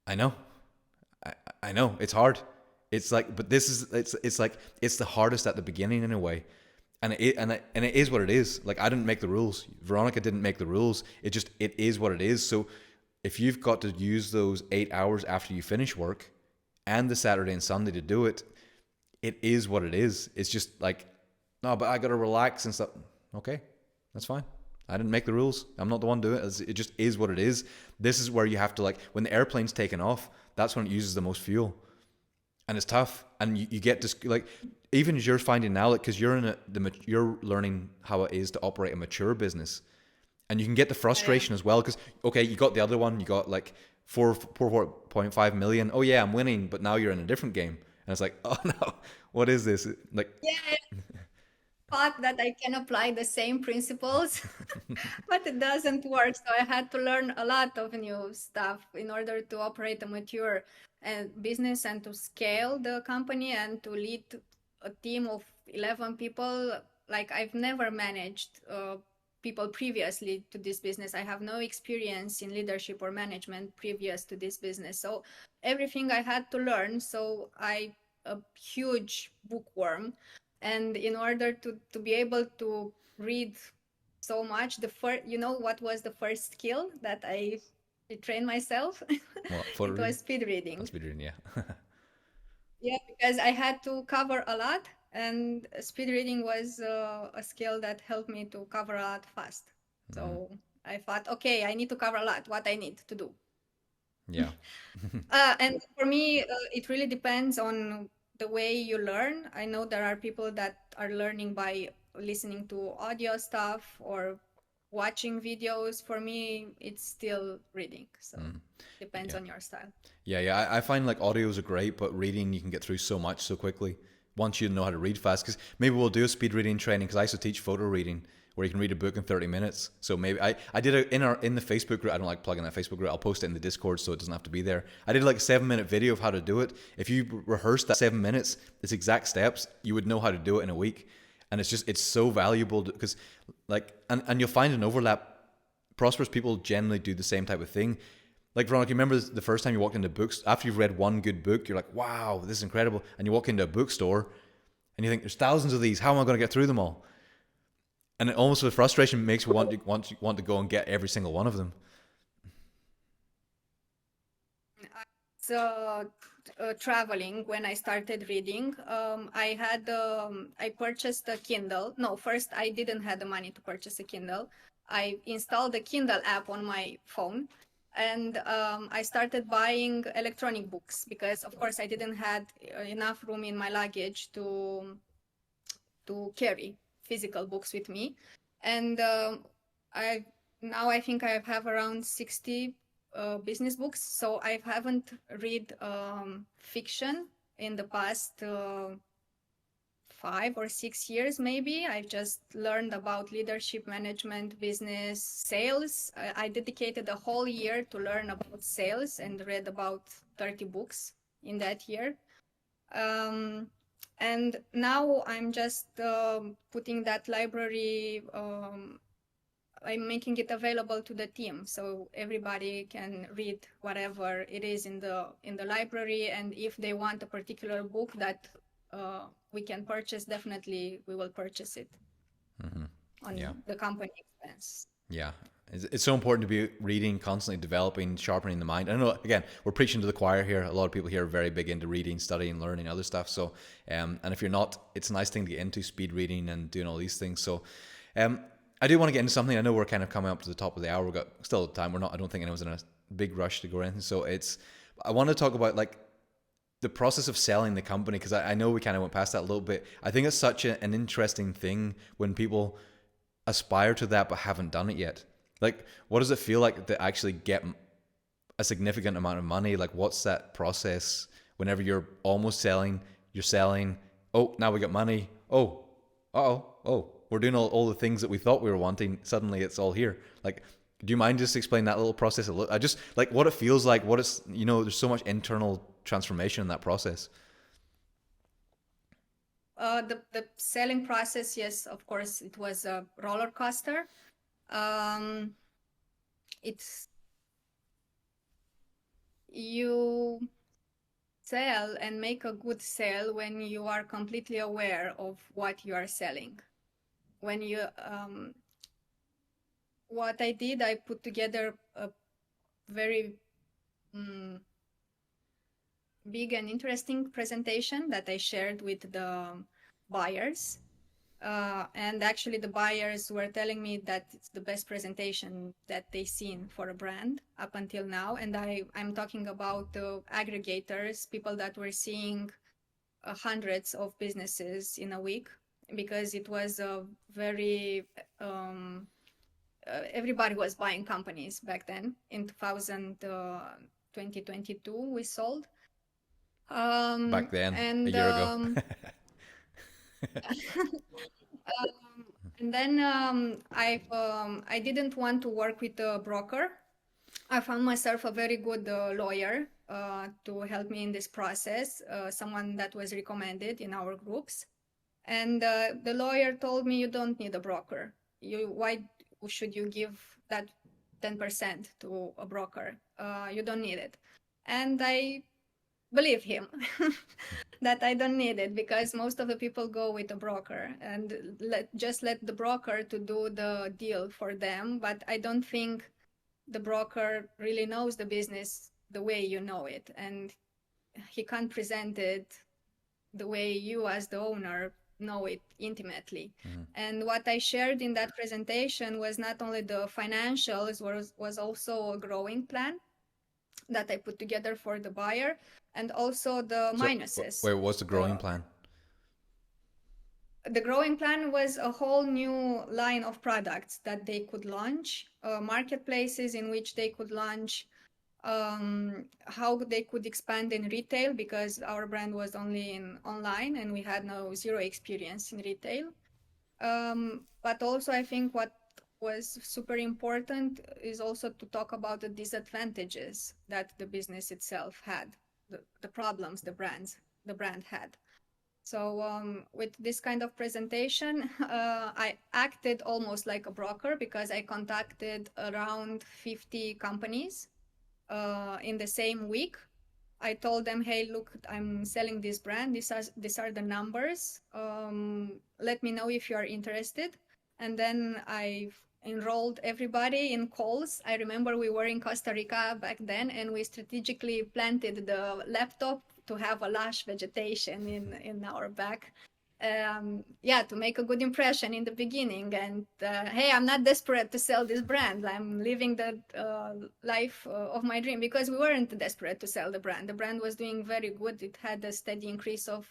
I know, I, I know it's hard. It's like, but this is, it's like, it's the hardest at the beginning in a way. And it is what it is. Like, I didn't make the rules. Veronica didn't make the rules. It is what it is. So if you've got to use those 8 hours after you finish work and the Saturday and Sunday to do it, it is what it is. It's just like, no, but I got to relax and stuff. Okay, that's fine. I didn't make the rules. I'm not the one doing it. It just is what it is. This is where you have to, like, when the airplane's taken off, that's when it uses the most fuel, and it's tough. And you get to, like, even as you're finding now, like, because you're in you're learning how it is to operate a mature business, and you can get the Yeah. frustration as well. Because okay, you got the other one, you got like 4.5 million. Oh yeah, I'm winning, but now you're in a different game, and it's like, oh no, what is this? Like, Yeah, thought that I can apply the same principles, but it doesn't work. So I had to learn a lot of new stuff in order to operate a mature business and to scale the company and to lead a team of 11 people. Like, I've never managed people previously to this business. I have no experience in leadership or management previous to this business. So everything I had to learn. So a huge bookworm, and in order to be able to read so much, the first, you know what was the first skill that I trained myself? what, photo It was reading? speed reading. That's speed reading, yeah. Yeah, because I had to cover a lot, and speed reading was a skill that helped me to cover a lot fast. Hmm. So I thought, okay, I need to cover a lot, what I need to do. Yeah. And for me, it really depends on the way you learn. I know there are people that are learning by listening to audio stuff or watching videos, for me, it's still reading. So depends Yeah. on your style. I find like audios are great, but reading you can get through so much so quickly once you know how to read fast. Because maybe we'll do a speed reading training. Because I used to teach photo reading, where you can read a book in 30 minutes. So maybe I did it in the Facebook group. I don't like plugging that Facebook group. I'll post it in the Discord so it doesn't have to be there. I did like a 7 minute video of how to do it. If you rehearse that 7 minutes, its exact steps, you would know how to do it in a week. And it's so valuable because like and you'll find an overlap. Prosperous people generally do the same type of thing. Like Veronica, you remember the first time you walked into books, after you've read one good book, you're like, wow, this is incredible. And you walk into a bookstore and you think, there's thousands of these. How am I going to get through them all? And it almost with frustration makes you want to go and get every single one of them. So traveling when I started reading, I purchased a Kindle. No, first I didn't have the money to purchase a Kindle. I installed the Kindle app on my phone, and I started buying electronic books because, of course, I didn't had enough room in my luggage to carry physical books with me. And I now I think I have around 60 business books. So I haven't read fiction in the past 5 or 6 years, maybe. I've just learned about leadership, management, business, sales. I dedicated a whole year to learn about sales and read about 30 books in that year. And now I'm just putting that library, I'm making it available to the team, so everybody can read whatever it is in the library. And if they want a particular book that we can purchase, definitely we will purchase it on Yeah. the company expense. Yeah. It's so important to be reading, constantly developing, sharpening the mind. I know, again, we're preaching to the choir here. A lot of people here are very big into reading, studying, learning, other stuff. So, and if you're not, it's a nice thing to get into, speed reading and doing all these things. So, I do want to get into something. I know we're kind of coming up to the top of the hour. We've got still time. We're not, I don't think anyone's in a big rush to go or anything. So I want to talk about like the process of selling the company, because I know we kind of went past that a little bit. I think it's such an interesting thing when people aspire to that but haven't done it yet. Like, what does it feel like to actually get a significant amount of money? Like, what's that process whenever you're almost selling, you're selling, oh, now we got money, oh, we're doing all the things that we thought we were wanting, suddenly it's all here. Like, do you mind just explain that little process a little? I just like what it feels like, what it's, there's so much internal transformation in that process. The selling process, yes, of course, it was a roller coaster. It's you sell and make a good sale when you are completely aware of what you are selling. When you what I did, I put together a very big and interesting presentation that I shared with the buyers. And actually the buyers were telling me that it's the best presentation that they've seen for a brand up until now. And I'm talking about aggregators, people that were seeing hundreds of businesses in a week, because it was a very everybody was buying companies back then. In 2022 we sold Back then, a and year ago. and then I didn't want to work with a broker. I found myself a very good lawyer to help me in this process, someone that was recommended in our groups. And the lawyer told me, you don't need a broker. Why should you give that 10% to a broker? You don't need it. And I believe him that I don't need it, because most of the people go with a broker and just let the broker to do the deal for them. But I don't think the broker really knows the business the way you know it, and he can't present it the way you as the owner know it intimately. And what I shared in that presentation was not only the financials, was also a growing plan that I put together for the buyer, and also the So minuses. where was the growing plan? the growing plan was a whole new line of products that they could launch, marketplaces in which they could launch, how they could expand in retail, because our brand was only in online and we had no zero experience in retail. But also, I think what was super important is also to talk about the disadvantages that the business itself had, the problems the brand had. So with this kind of presentation, I acted almost like a broker because I contacted around 50 companies in the same week. I told them, hey, look, I'm selling this brand. These are the numbers. Let me know if you are interested. And then I enrolled everybody in calls. I remember we were in Costa Rica back then, and we strategically planted the laptop to have a lush vegetation in our back. Yeah, to make a good impression in the beginning. And hey, I'm not desperate to sell this brand. I'm living the life of my dream, because we weren't desperate to sell the brand. The brand was doing very good. It had a steady increase of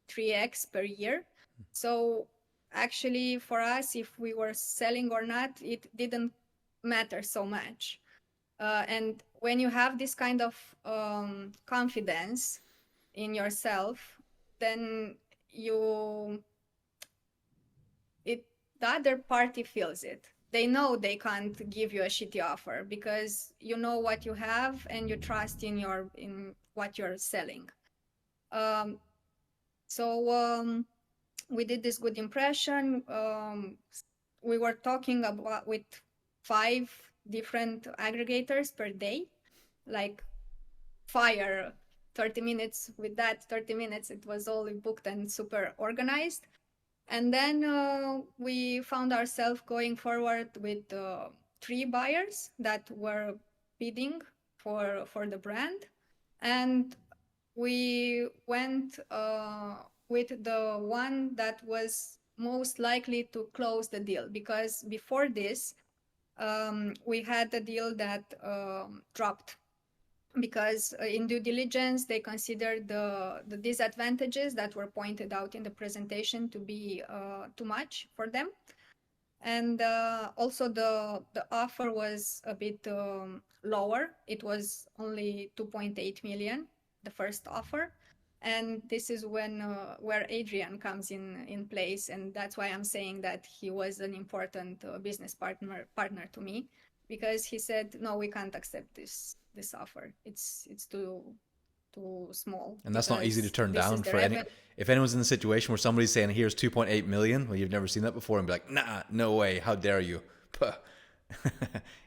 3x per year. So actually, for us, if we were selling or not, it didn't matter so much. And when you have this kind of confidence in yourself, then you it the other party feels it. They know they can't give you a shitty offer because you know what you have and you trust in what you're selling. Um, so we did this good impression. We were talking about with 5 different aggregators per day, like fire 30 minutes with that 30 minutes. It was all booked and super organized. And then we found ourselves going forward with 3 buyers that were bidding for the brand. And we went with the one that was most likely to close the deal, because before this, we had a deal that dropped because in due diligence they considered the disadvantages that were pointed out in the presentation to be too much for them, and also the offer was a bit lower. It was only 2.8 million, the first offer, and this is when where Adrian comes in place, and that's why I'm saying that he was an important business partner to me, because he said, no, we can't accept this offer. It's too small, And that's not easy to because turn this is down the for any. revenue. If anyone's in the situation where somebody's saying, "Here's 2.8 million," well, you've never seen that before, and be like, "Nah, no way, how dare you?"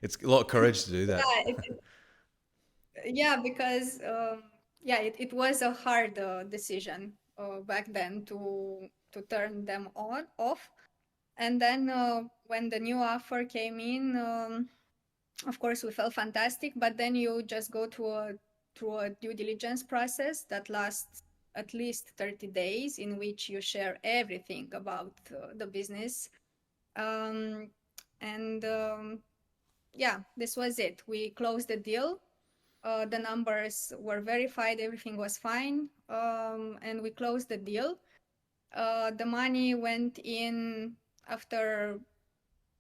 It's a lot of courage to do that. Yeah, yeah, because yeah, it was a hard decision back then to turn them on off. And then when the new offer came in, of course we felt fantastic, but then you just go through a due diligence process that lasts at least 30 days, in which you share everything about the business. um, and yeah, this was it. We closed the deal. The numbers were verified, everything was fine, and we closed the deal. The money went in after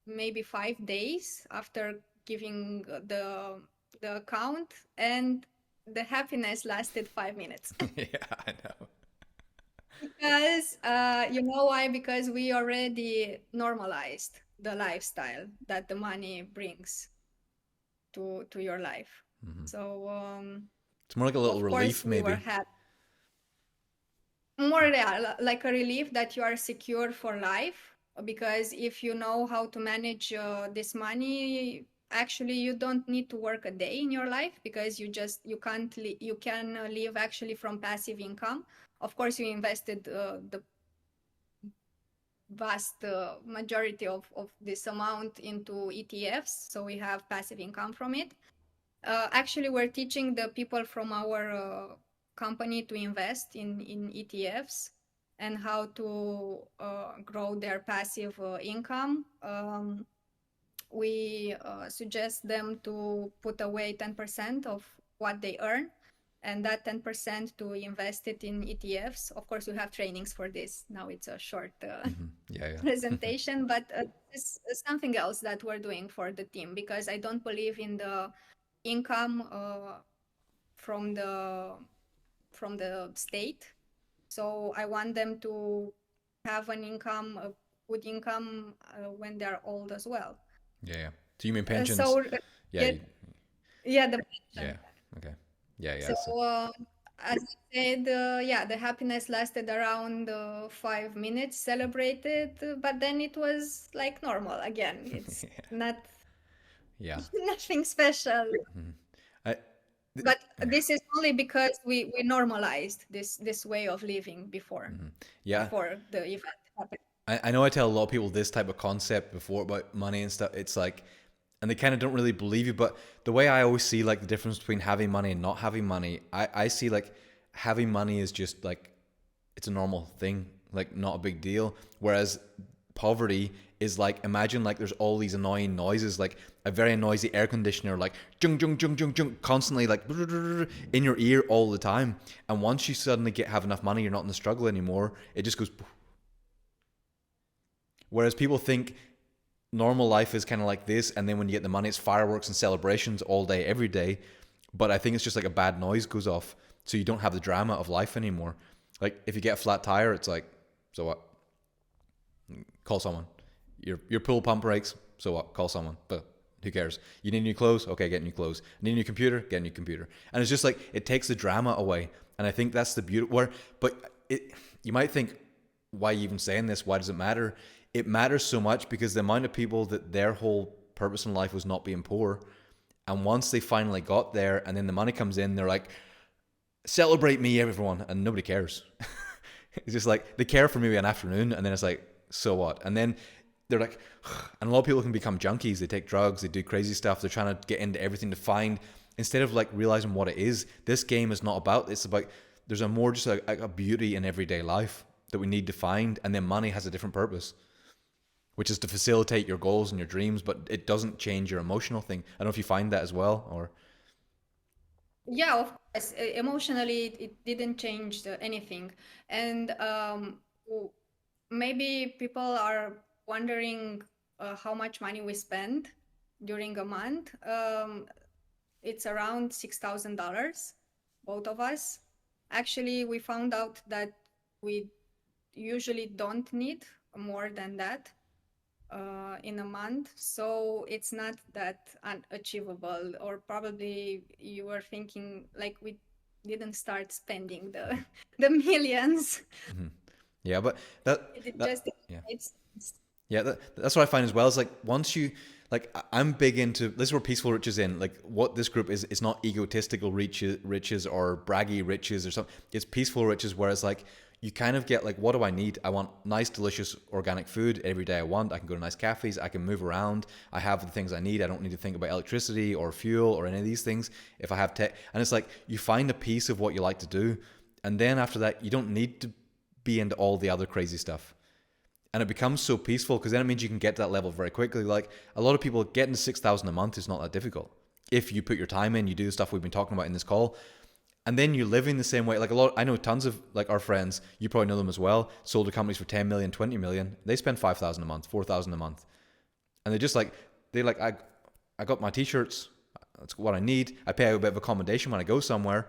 maybe 5 days after giving the account, and the happiness lasted 5 minutes. Yeah, I know. Because you know why? Because we already normalized the lifestyle that the money brings to your life. So It's more like a little of course relief, we were maybe. happy. More, yeah, like a relief that you are secure for life, because if you know how to manage this money, actually you don't need to work a day in your life, because you can't you can live actually from passive income. Of course, you invested the vast majority of this amount into ETFs, so we have passive income from it. Actually, we're teaching the people from our company to invest in ETFs and how to grow their passive income. We suggest them to put away 10% of what they earn and that 10% to invest it in ETFs. Of course, we have trainings for this. Now it's a short Yeah, yeah. presentation, but this is something else that we're doing for the team, because I don't believe in the income from the state. So I want them to have an income, a good income, when they're old as well. Yeah, yeah. So you mean pensions? So Yeah, yeah, yeah, the yeah. pension. Okay. Yeah, yeah. So So, as I said, yeah, the happiness lasted around 5 minutes, celebrated, but then it was like normal again. It's not yeah. nothing special. I, But this is only because we normalized this way of living yeah. before the event happened. I know I tell a lot of people this type of concept before about money and stuff. It's like, and they kind of don't really believe you. But the way I always see like the difference between having money and not having money, I see like having money is just like, it's a normal thing, like not a big deal. Whereas poverty is like, imagine like there's all these annoying noises, like a very noisy air conditioner, like jung jung jung jung jung, constantly like in your ear all the time. And once you suddenly have enough money, you're not in the struggle anymore. It just goes. Whereas people think normal life is kind of like this, and then when you get the money, it's fireworks and celebrations all day, every day. But I think it's just like a bad noise goes off, so you don't have the drama of life anymore. Like if you get a flat tire, it's like, so what? Call someone. Your pool pump breaks, so what? Call someone. But who cares? You need new clothes? Okay, get new clothes. Need a new computer? Get a new computer. And it's just like, it takes the drama away. And I think that's the beauty. You might think, why are you even saying this? Why does it matter? It matters so much because the amount of people that their whole purpose in life was not being poor. And once they finally got there and then the money comes in, they're like, celebrate me, everyone. And nobody cares. It's just like, they care for maybe an afternoon, and then it's like, so what? And then they're like, and a lot of people can become junkies. They take drugs, they do crazy stuff. They're trying to get into everything to find, instead of like realizing what it is. This game is not about, it's about, there's a more just a beauty in everyday life that we need to find. And then money has a different purpose, which is to facilitate your goals and your dreams, but it doesn't change your emotional thing. I don't know if you find that as well, or. Yeah, of course. Emotionally, it didn't change anything. And maybe people are wondering how much money we spend during a month. It's around $6,000, both of us. Actually, we found out that we usually don't need more than that in a month. So it's not that unachievable. Or probably you were thinking like we didn't start spending the millions. Mm-hmm. Yeah, but that Just yeah. it's Yeah, that's what I find as well. Is like, once you, like, I'm big into, this is where peaceful rich is in. Like, what this group is, it's not egotistical riches or braggy riches or something. It's peaceful riches, where it's like, you kind of get like, what do I need? I want nice, delicious, organic food every day I want. I can go to nice cafes. I can move around. I have the things I need. I don't need to think about electricity or fuel or any of these things if I have tech. And it's like, you find a piece of what you like to do. And then after that, you don't need to be into all the other crazy stuff. And it becomes so peaceful, because then it means you can get to that level very quickly. Like, a lot of people, getting to 6,000 a month is not that difficult if you put your time in, you do the stuff we've been talking about in this call, and then you're living the same way. Like, I know tons of like our friends, you probably know them as well, sold to companies for 10 million, 20 million. They spend 5,000 a month, 4,000 a month, and I got my t-shirts, that's what I need. I pay a bit of accommodation when I go somewhere.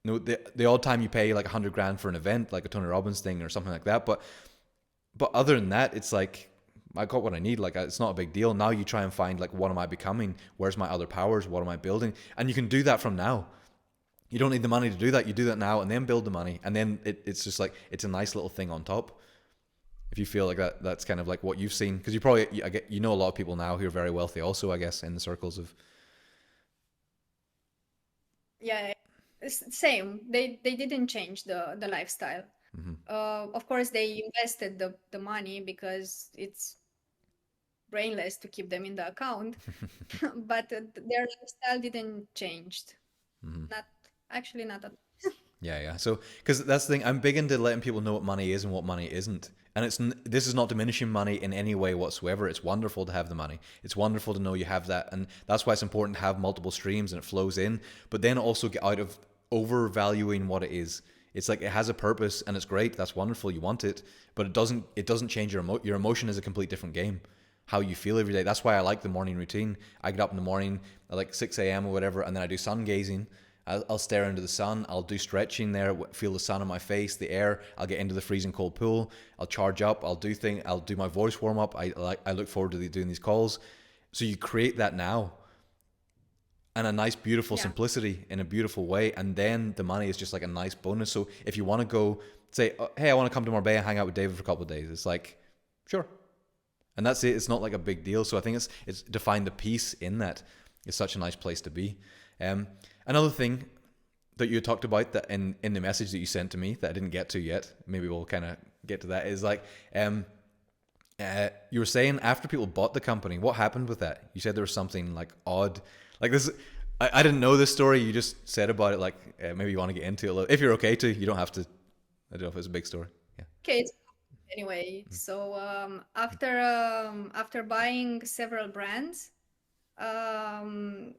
You know, the odd time you pay like 100 grand for an event, like a Tony Robbins thing or something like that, but other than that, it's like, I got what I need. Like, it's not a big deal. Now you try and find, like, what am I becoming? Where's my other powers? What am I building? And you can do that from now. You don't need the money to do that. You do that now and then build the money. And then it's just like, it's a nice little thing on top. If you feel like that's kind of like what you've seen. Because you know a lot of people now who are very wealthy also, I guess, in the circles of. yeah, it's same. They didn't change the lifestyle. Mm-hmm. Of course, they invested the money because it's brainless to keep them in the account, but their lifestyle didn't change. Mm-hmm. Not at all. Yeah. So, because that's the thing, I'm big into letting people know what money is and what money isn't. And this is not diminishing money in any way whatsoever. It's wonderful to have the money. It's wonderful to know you have that. And that's why it's important to have multiple streams and it flows in. But then also get out of overvaluing what it is. It's like it has a purpose and it's great. That's wonderful. You want it, but it doesn't change your emotion is a complete different game. How you feel every day. That's why I like the morning routine. I get up in the morning at like 6 a.m. or whatever, and then I do sun gazing. I'll stare into the sun. I'll do stretching there, feel the sun on my face, the air. I'll get into the freezing cold pool. I'll charge up. I'll do my voice warm up. I look forward to doing these calls. So you create that now, and a nice, beautiful Yeah. simplicity in a beautiful way. And then the money is just like a nice bonus. So if you want to go say, oh, hey, I want to come to Marbella and hang out with David for a couple of days, it's like, sure. And that's it. It's not like a big deal. So I think it's to find the peace in that. It's such a nice place to be. Another thing that you talked about that in the message that you sent to me that I didn't get to yet, maybe we'll kind of get to that, is like, you were saying after people bought the company, what happened with that? You said there was something like odd, like this. I didn't know this story. You just said about it. Like maybe you want to get into it a little. If you're okay to, you don't have to. I don't know if it's a big story. Yeah. Okay. Anyway, so after buying several brands, um,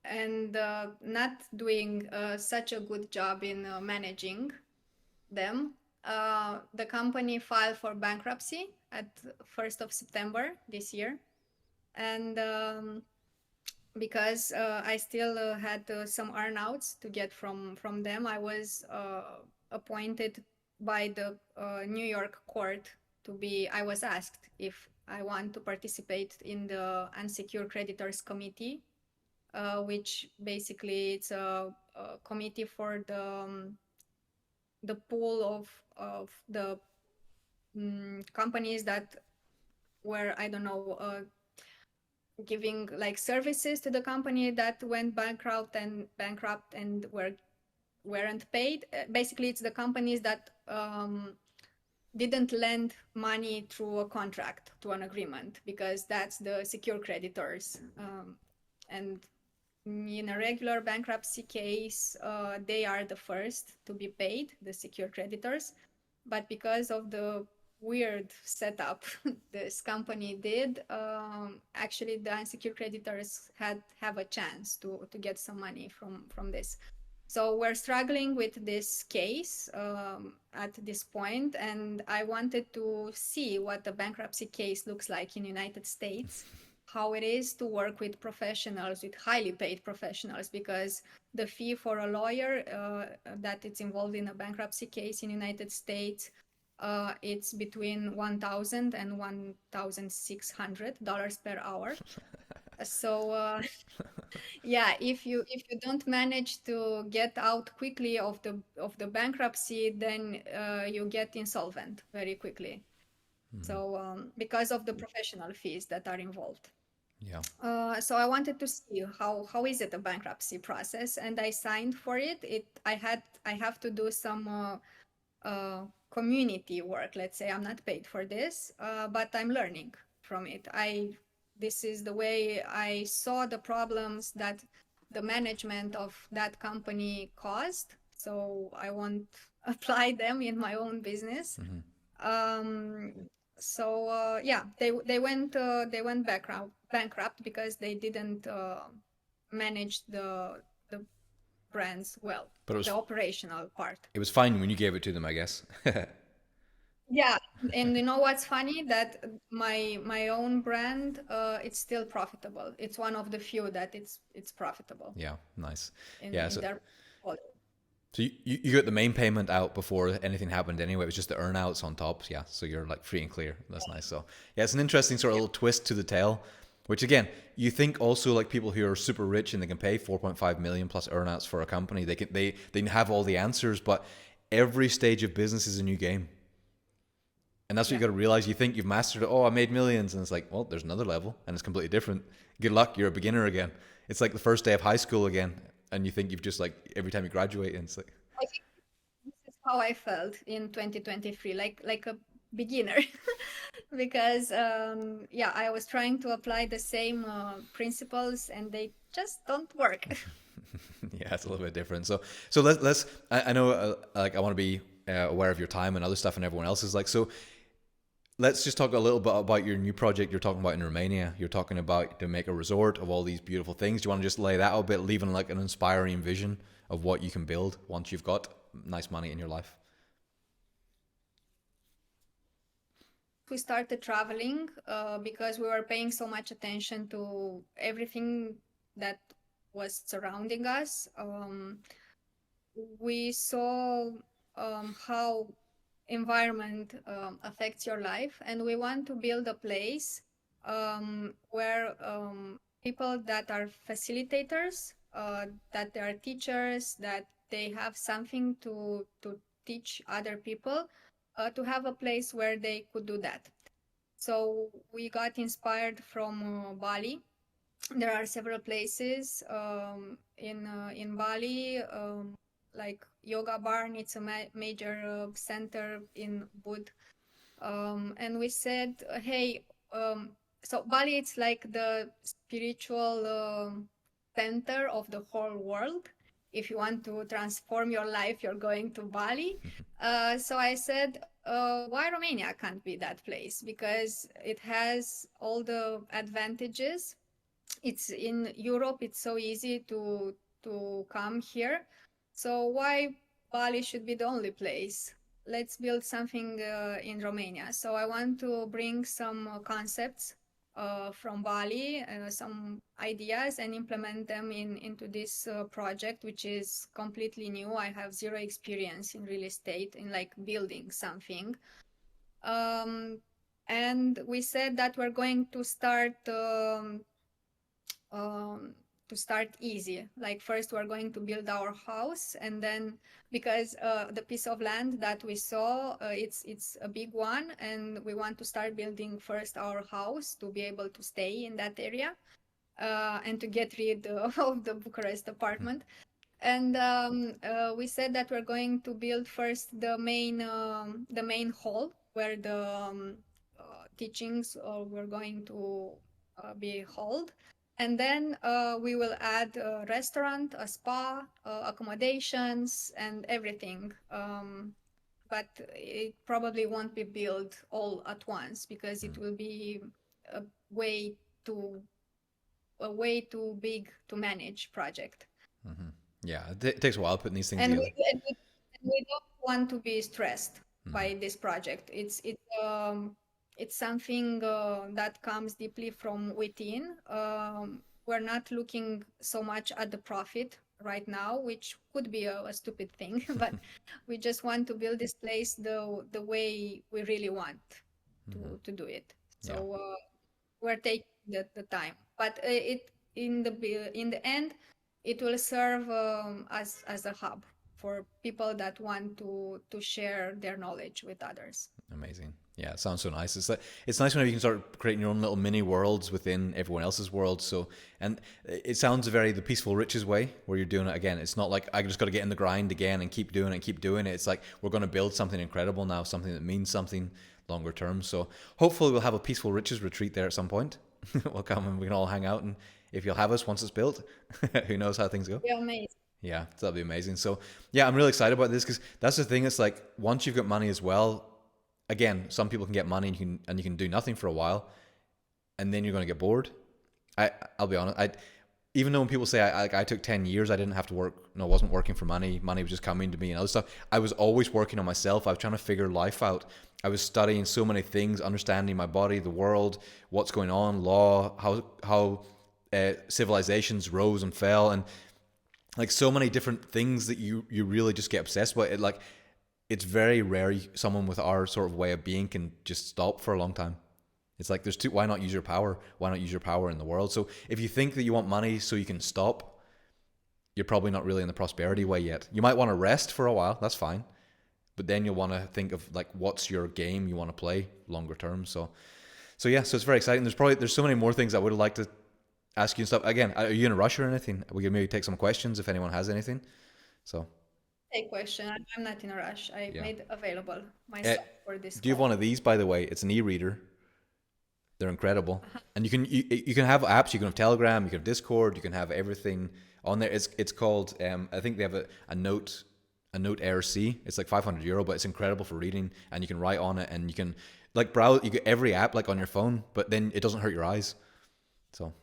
and not doing such a good job in managing them, the company filed for bankruptcy at 1st of September this year. And because I still had some earnouts to get from them, I was appointed by the New York court I was asked if I want to participate in the Unsecured Creditors Committee, which basically it's a committee for the pool of the companies that were, I don't know, giving like services to the company that went bankrupt and weren't paid. Basically, it's the companies that didn't lend money through a contract, to an agreement, because that's the secured creditors. And in a regular bankruptcy case, they are the first to be paid, the secured creditors. But because of the weird setup this company did, actually the unsecured creditors have a chance to get some money from this. So we're struggling with this case at this point, and I wanted to see what the bankruptcy case looks like in the United States, how it is to work with professionals, with highly paid professionals, because the fee for a lawyer that it's involved in a bankruptcy case in the United States, it's between $1,000 and $1,600 per hour. So yeah, if you don't manage to get out quickly of the bankruptcy, then you get insolvent very quickly. So because of the professional fees that are involved. Yeah. So I wanted to see how is it a bankruptcy process, and I signed for it. I have to do some community work. Let's say I'm not paid for this, but I'm learning from it. This is the way I saw the problems that the management of that company caused. So I won't apply them in my own business. So yeah, they went bankrupt because they didn't manage the brands well, But the operational part. it was fine when you gave it to them, I guess. Yeah, and you know what's funny? That my own brand, it's still profitable. It's one of the few that it's profitable Yeah, nice. in Yeah, so their portfolio. so you got the main payment out before anything happened anyway. It was just the earnouts on top. Yeah, so you're like free and clear. That's nice. So yeah, it's an interesting sort of little twist to the tale. Which again, you think also like people who are super rich and they can pay 4.5 million plus earnouts for a company, they have all the answers, but every stage of business is a new game. And that's what you got to realize. You think you've mastered it. Oh, I made millions. And it's like, well, there's another level and it's completely different. Good luck. You're a beginner again. It's like the first day of high school again. And you think you've just like every time you graduate, and it's like, I think this is how I felt in 2023, like a beginner, because yeah, I was trying to apply the same principles and they just don't work. yeah, it's a little bit different. So let's I know like I want to be aware of your time and other stuff and everyone else is like, so let's just talk a little bit about your new project you're talking about in Romania. You're talking about to make a resort of all these beautiful things. Do you want to just lay that out a bit, leaving like an inspiring vision of what you can build once you've got nice money in your life? We started traveling because we were paying so much attention to everything that was surrounding us. We saw how environment affects your life, and we want to build a place where people that are facilitators, that they are teachers, that they have something to teach other people, to have a place where they could do that. So we got inspired from Bali. There are several places in Bali, like Yoga Barn. It's a major center in Bud. And we said, hey, so Bali, it's like the spiritual center of the whole world. If you want to transform your life, you're going to Bali. So I said, why Romania can't be that place? Because it has all the advantages. It's in Europe, it's so easy to come here. So why Bali should be the only place? Let's build something in Romania. So I want to bring some concepts from Bali, some ideas, and implement them into this project, which is completely new. I have zero experience in real estate, in like building something. And we said that we're going to start easy. Like first we're going to build our house, and then because the piece of land that we saw, it's a big one, and we want to start building first our house to be able to stay in that area, and to get rid of the Bucharest apartment. And we said that we're going to build first the main hall where the teachings were going to be held. And then we will add a restaurant, a spa, accommodations, and everything. But it probably won't be built all at once because it will be a way too big to manage project. Mm-hmm. Yeah, it takes a while putting these things And together. we don't want to be stressed by this project. It's something that comes deeply from within. We're not looking so much at the profit right now, which could be a stupid thing, but we just want to build this place the way we really want to do it. So Yeah. we're taking the time, but in the end, it will serve as a hub for people that want to share their knowledge with others. Amazing. Yeah, it sounds so nice. It's like it's nice whenever you can start creating your own little mini worlds within everyone else's world. So, and it sounds very the peaceful riches way where you're doing it again. It's not like I just got to get in the grind again and keep doing it, and keep doing it. It's like we're going to build something incredible now, something that means something longer term. So hopefully we'll have a peaceful riches retreat there at some point. We'll come and we can all hang out, and if you'll have us once it's built, who knows how things go. Yeah, amazing. Yeah, so that'll be amazing. So yeah, I'm really excited about this because that's the thing. It's like once you've got money as well, again, some people can get money and you can do nothing for a while, and then you're going to get bored. I'll be honest. Even though when people say I took 10 years, I didn't have to work. No, I wasn't working for money. Money was just coming to me and other stuff. I was always working on myself. I was trying to figure life out. I was studying so many things, understanding my body, the world, what's going on, law, how civilizations rose and fell, and like so many different things that you really just get obsessed with. It's very rare someone with our sort of way of being can just stop for a long time. It's like why not use your power? Why not use your power in the world? So if you think that you want money so you can stop, you're probably not really in the prosperity way yet. You might want to rest for a while, that's fine. But then you'll want to think of like what's your game you want to play longer term. So yeah, so it's very exciting. There's so many more things I would like to ask you and stuff. Again, are you in a rush or anything? We can maybe take some questions if anyone has anything. So Take question. I'm not in a rush. I yeah. made available myself for this Do you have call. one of these, by the way? It's an e-reader. They're incredible, and you can have apps. You can have Telegram, you can have Discord, you can have everything on there. It's called I think they have a note a Note Air C. It's like €500, but it's incredible for reading, and you can write on it, and you can like browse. You get every app like on your phone, but then it doesn't hurt your eyes. So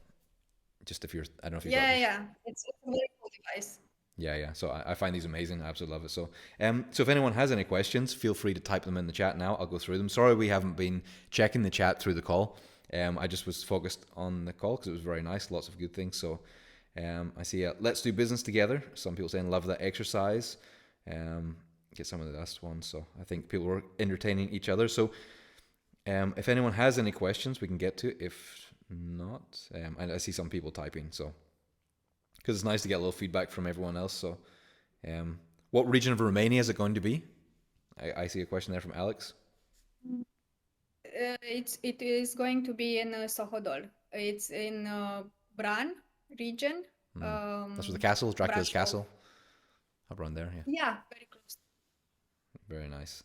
just if you're, I don't know if you've got Yeah, this. yeah. It's a very cool device. Yeah, yeah. So I find these amazing. I absolutely love it. So if anyone has any questions, feel free to type them in the chat now. I'll go through them. Sorry we haven't been checking the chat through the call. I just was focused on the call because it was very nice, lots of good things. So I see. Let's do business together. Some people saying love that exercise. Um, get some of the last ones. So I think people were entertaining each other. So if anyone has any questions, we can get to. If not, and I see some people typing. So because it's nice to get a little feedback from everyone else. So, what region of Romania is it going to be? I see a question there from Alex. It is going to be in Sohodol. It's in Bran region, That's where the castle, Dracula's Brașov. castle, up around there. Yeah, Yeah, very close. very nice.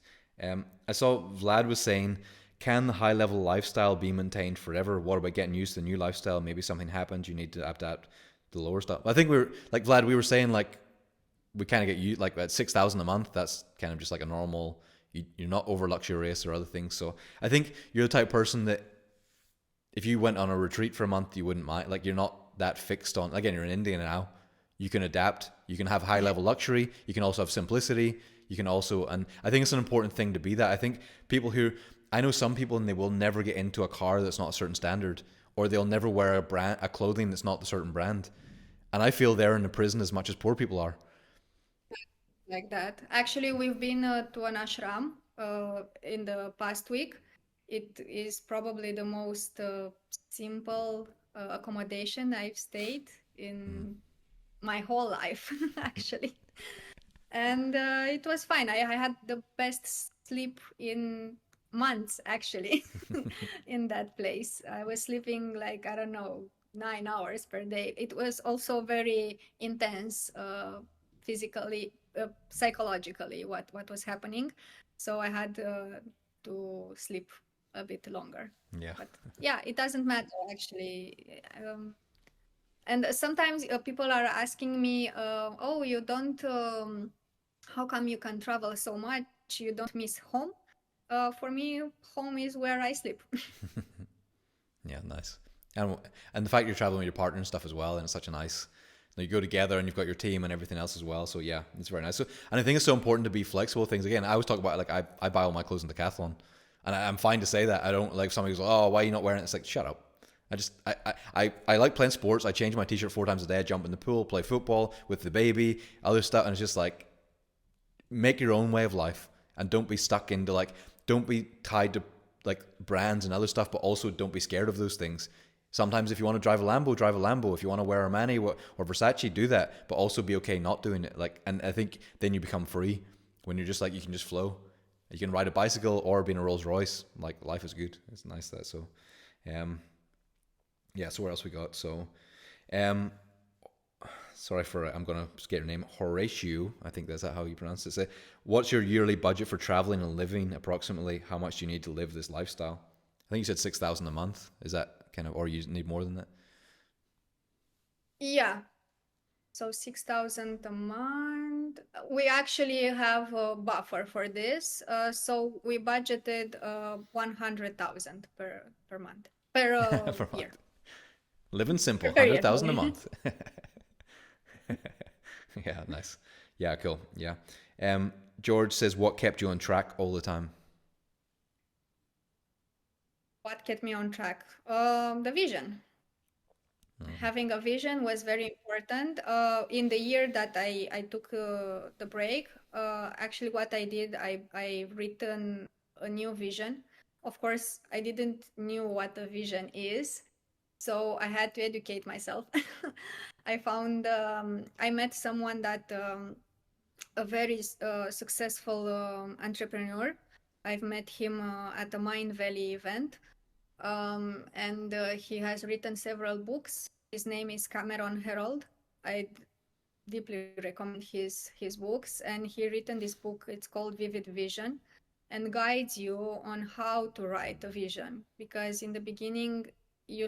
I saw Vlad was saying, can the high level lifestyle be maintained forever? What about getting used to the new lifestyle? Maybe something happens, you need to adapt the lower stuff. I think we were like Vlad. We were saying like we kind of get you like at 6,000 a month. That's kind of just like a normal. You're not over luxurious or other things. So I think you're the type of person that if you went on a retreat for a month, you wouldn't mind. Like you're not that fixed on. Again, you're in India now. You can adapt. You can have high level luxury. You can also have simplicity. You can also, and I think it's an important thing to be that. I think people who, I know some people and they will never get into a car that's not a certain standard, or they'll never wear a clothing that's not the certain brand. And I feel they're in the prison as much as poor people are. Like that. Actually, we've been to an ashram in the past week. It is probably the most simple accommodation I've stayed in my whole life, actually. And it was fine. I had the best sleep in months, actually, in that place. I was sleeping like, I don't know, 9 hours per day. It was also very intense physically, psychologically, what was happening. So I had to sleep a bit longer. Yeah. But yeah, it doesn't matter, actually. And sometimes people are asking me, oh, you don't, how come you can travel so much? You don't miss home? For me, home is where I sleep. Yeah, nice. And and the fact you're traveling with your partner and stuff as well, and it's such a nice. You go together and you've got your team and everything else as well. So yeah, it's very nice. So, and I think it's so important to be flexible. Things again, I always talk about like I buy all my clothes in Decathlon, and I'm fine to say that. I don't like somebody goes, oh, why are you not wearing it? It's like shut up. I like playing sports. I change my t-shirt 4 times a day. I jump in the pool, play football with the baby, other stuff, and it's just like make your own way of life and don't be stuck into like don't be tied to like brands and other stuff, but also don't be scared of those things. Sometimes if you want to drive a Lambo, drive a Lambo. If you want to wear Armani or Versace, do that, but also be okay not doing it. Like, and I think then you become free when you're just like you can just flow. You can ride a bicycle or be in a Rolls Royce. Like life is good. It's nice that. So, um, yeah. So where else we got? So, um, sorry for I'm gonna get your name, Horatio. I think that's how you pronounce it. Say, what's your yearly budget for traveling and living? Approximately, how much do you need to live this lifestyle? I think you said 6,000 a month. Is that kind of, or you need more than that? Yeah, so 6,000 a month. We actually have a buffer for this. So we budgeted 100,000 per month, per Per year. month. Living simple, Per year, 100,000 a sorry. month. Yeah, nice. Yeah, cool. Yeah. George says, what kept you on track all the time? What kept me on track? The vision. Having a vision was very important. In the year that I took the break, actually what I did, I written a new vision. Of course, I didn't knew what a vision is, so I had to educate myself. I met someone that a very successful entrepreneur. I've met him at a Mind Valley event, and he has written several books. His name is Cameron Herold. I deeply recommend his books, and he written this book. It's called Vivid Vision, and guides you on how to write a vision. Because in the beginning, you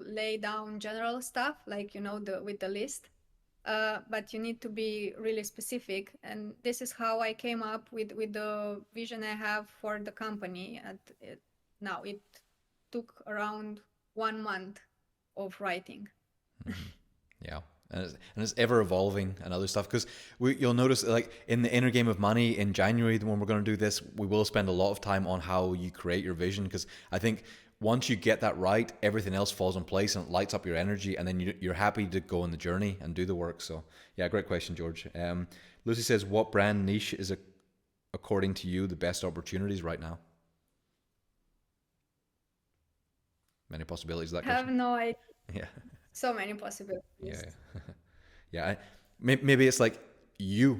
lay down general stuff like the with the list, but you need to be really specific. And this is how I came up with the vision I have for the company. Now it took around 1 month of writing. Yeah. And it's ever evolving and other stuff because you'll notice like in the inner game of money in January when we're going to do this, we will spend a lot of time on how you create your vision because I think once you get that right, everything else falls in place and it lights up your energy, and then you're happy to go on the journey and do the work. So yeah, great question, George. Lucy says, what brand niche is according to you the best opportunities right now? Many possibilities of that I have question. no idea. Yeah. So many Yeah, possibilities. yeah. Yeah, maybe it's like you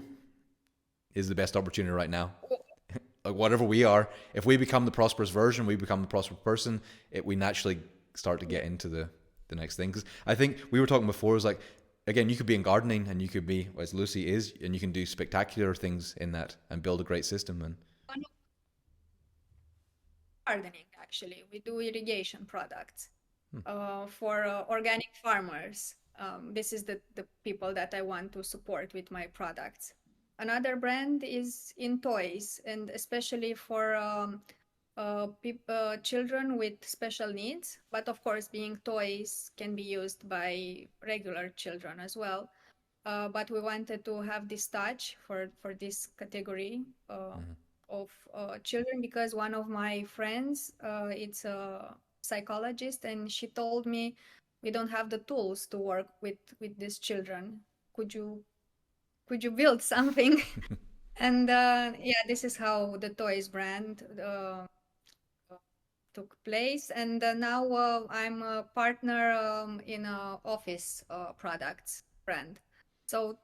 is the best opportunity right now. Like whatever we are, if we become the prosperous version, we become the prosperous person. We naturally start to get into the next thing. Because I think we were talking before, is like again, you could be in gardening and you could be as Lucy is, and you can do spectacular things in that and build a great system. And Gardening, actually. We do irrigation products for organic farmers. This is the people that I want to support with my products. Another brand is in toys, and especially for children with special needs. But of course, being toys can be used by regular children as well. But we wanted to have this touch for this category of children because one of my friends, it's a psychologist, and she told me we don't have the tools to work with these children. Could you could you build something? And yeah, this is how the toys brand took place. And now I'm a partner in a office products brand. So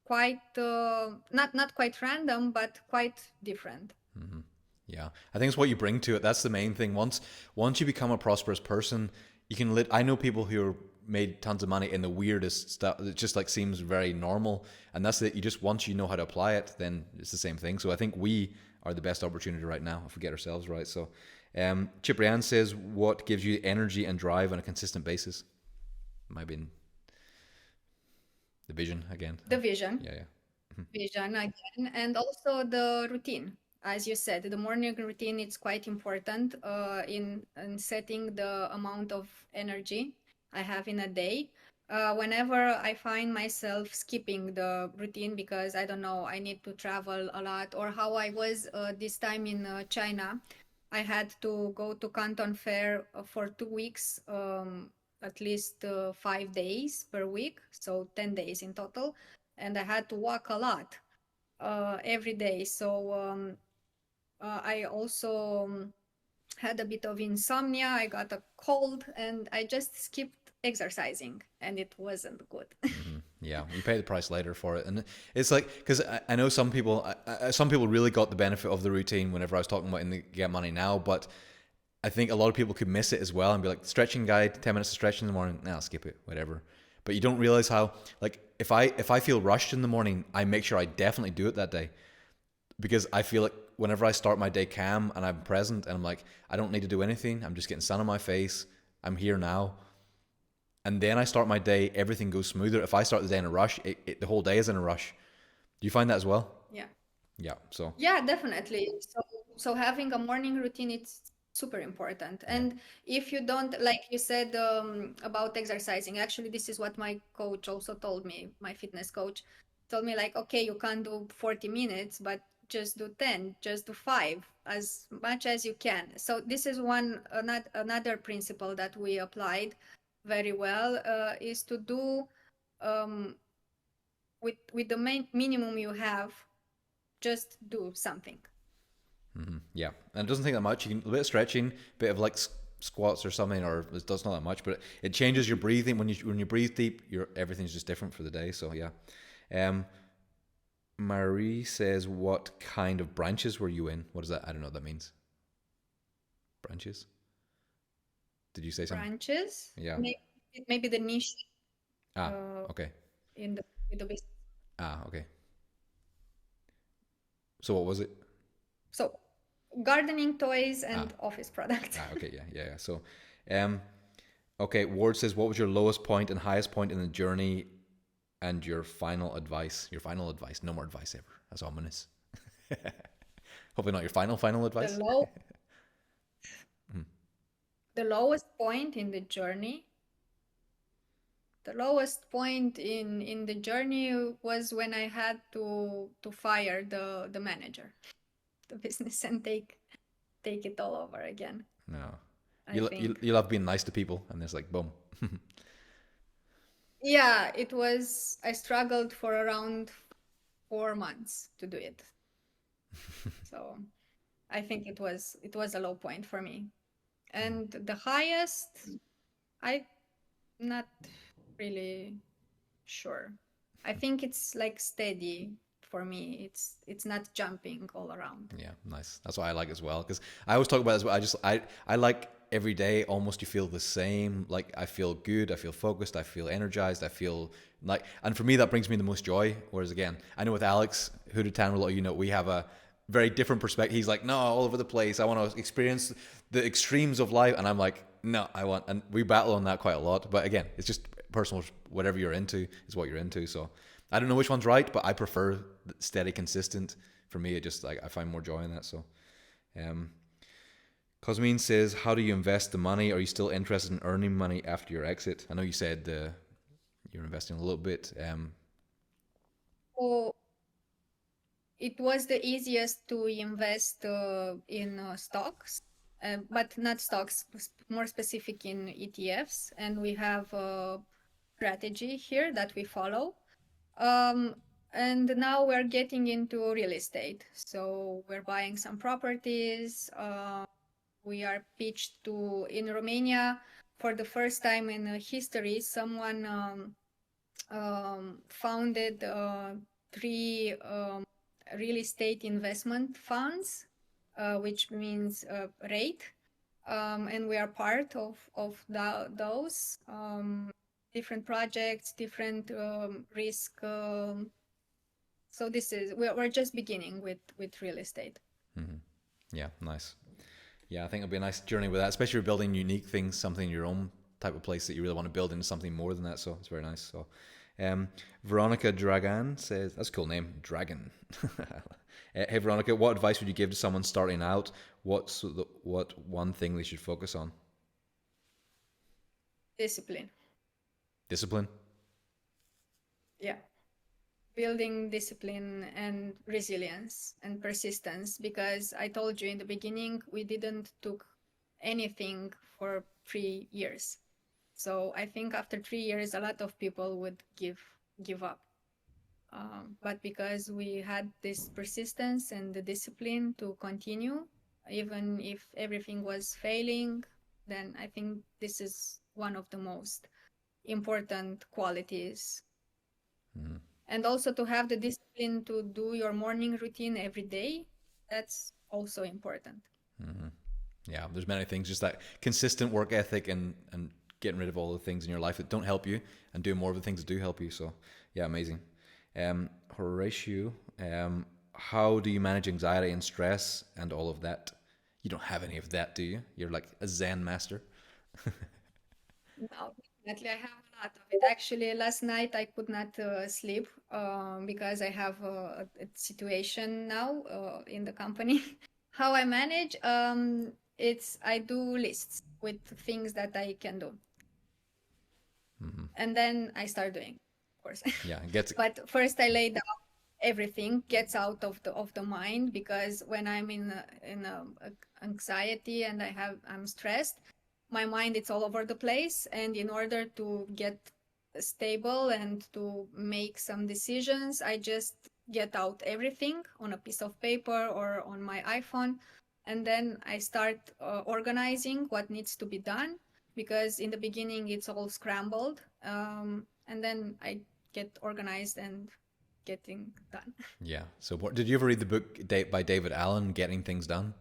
quite not quite random, but quite different. yeah, I think it's what you bring to it. That's the main thing. Once you become a prosperous person, you can I know people who are made tons of money in the weirdest stuff. It just like seems very normal, and that's it. You just once you know how to apply it, then it's the same thing. So I think we are the best opportunity right now if we get ourselves right. So, Ciprian says, "What gives you energy and drive on a consistent basis?" Might be in the vision again. The vision, Yeah, yeah. vision again, and also the routine. As you said, the morning routine is quite important in setting the amount of energy I have in a day. Whenever I find myself skipping the routine because I don't know, I need to travel a lot, or how I was this time in China, I had to go to Canton Fair for 2 weeks, at least 5 days per week, so 10 days in total. And I had to walk a lot every day. So I also had a bit of insomnia. I got a cold, and I just skipped exercising, and it wasn't good. Yeah, you pay the price later for it, and it's like because I know some people really got the benefit of the routine. Whenever I was talking about in the Get Money Now, but I think a lot of people could miss it as well and be like, stretching guide, 10 minutes of stretching in the morning. Nah, I'll skip it, whatever. But you don't realize how like if I feel rushed in the morning, I make sure I definitely do it that day because I feel like whenever I start my day calm and I'm present and I'm like, I don't need to do anything. I'm just getting sun on my face. I'm here now. And then I start my day, everything goes smoother. If I start the day in a rush, the whole day is in a rush. Do you find that as well? Yeah. Yeah. So, Yeah, definitely. So having a morning routine it's super important. yeah. And if you don't, like you said about exercising, actually this is what my coach also told me, my fitness coach told me like, okay, you can't do 40 minutes, but just do 10, just do 5, as much as you can. So this is another principle that we applied very well is to do um, with the main minimum you have, just do something. Yeah. And it doesn't take that much. You can a bit of stretching, bit of like squats or something, or it does not that much, but it changes your breathing. When you breathe deep, everything's just different for the day. So yeah. Um, Marie says, "What kind of branches were you in? What is that? I don't know what that means. Branches? Did you say something? Branches, Yeah. maybe the niche Ah, uh, okay. in the with the business. Ah, okay. So what was it? So gardening toys Ah, and office products. okay, yeah, yeah, yeah. So, um, okay. Ward says, "What was your lowest point and highest point in the journey and your final advice. Your final advice. No more advice ever. That's ominous. Hopefully not your final The advice. low, the lowest point in the journey, the lowest point in the journey was when I had to fire the manager, the business, and take it all over again. No. I think. You love being nice to people, and it's like, boom. Yeah, it was. I struggled for around 4 months to do it. So I think it was a low point for me. And the highest, I not really sure. I think it's like steady for me. It's not jumping all around. Yeah, nice. That's what I like as well. Because I always talk about it as well. I like every day almost you feel the same. Like I feel good, I feel focused, I feel energized, I feel like, and for me that brings me the most joy. Whereas again, I know with Alex, who did Tanner, a lot of you know, we have a very different perspective. He's like, no, all over the place. I want to experience the extremes of life, and I'm like, no, and we battle on that quite a lot. But again, it's just personal. Whatever you're into is what you're into. So I don't know which one's right, but I prefer steady, consistent. For me, it just like I find more joy in that. So, Cosmine says, "How do you invest the money? Are you still interested in earning money after your exit?" I know you said you're investing a little bit. So it was the easiest to invest in stocks, but not stocks, more specific in ETFs. And we have a strategy here that we follow. And now we're getting into real estate. So we're buying some properties. We are pitched to in Romania for the first time in history. Someone founded three real estate investment funds, which means rate, and we are part of those different projects, different risk. So this is we're just beginning with real estate. Mm-hmm. Yeah, nice. Yeah, I think it'll be a nice journey with that, especially if you're building unique things, something in your own type of place that you really want to build into something more than that. So it's very nice. So, Veronica Dragan says, that's a cool name, Dragon. Hey, Veronica, what advice would you give to someone starting out? What one thing they should focus on? Discipline. Discipline? Yeah. Building discipline and resilience and persistence, because I told you in the beginning we didn't took anything for 3 years. So I think after 3 years a lot of people would give up. But because we had this persistence and the discipline to continue, even if everything was failing, then I think this is one of the most important qualities. Mm-hmm. And also to have the discipline to do your morning routine every day, that's also important. Mm-hmm. Yeah, there's many things, just that consistent work ethic and getting rid of all the things in your life that don't help you and doing more of the things that do help you. So yeah, amazing. Horatio, how do you manage anxiety and stress and all of that? You don't have any of that, do you? You're like a Zen master. No, definitely, I have a lot of it. Actually, last night I could not sleep because I have a situation now in the company. How I manage, it's I do lists with things that I can do, and then I start doing, of course. Yeah, it gets But first I lay down everything, gets out of the mind, because when I'm in anxiety and I'm stressed, my mind it's all over the place, and in order to get stable and to make some decisions, I just get out everything on a piece of paper or on my iPhone, and then I start organizing what needs to be done, because in the beginning it's all scrambled, and then I get organized and getting done. Yeah. So did you ever read the book by David Allen, Getting Things Done?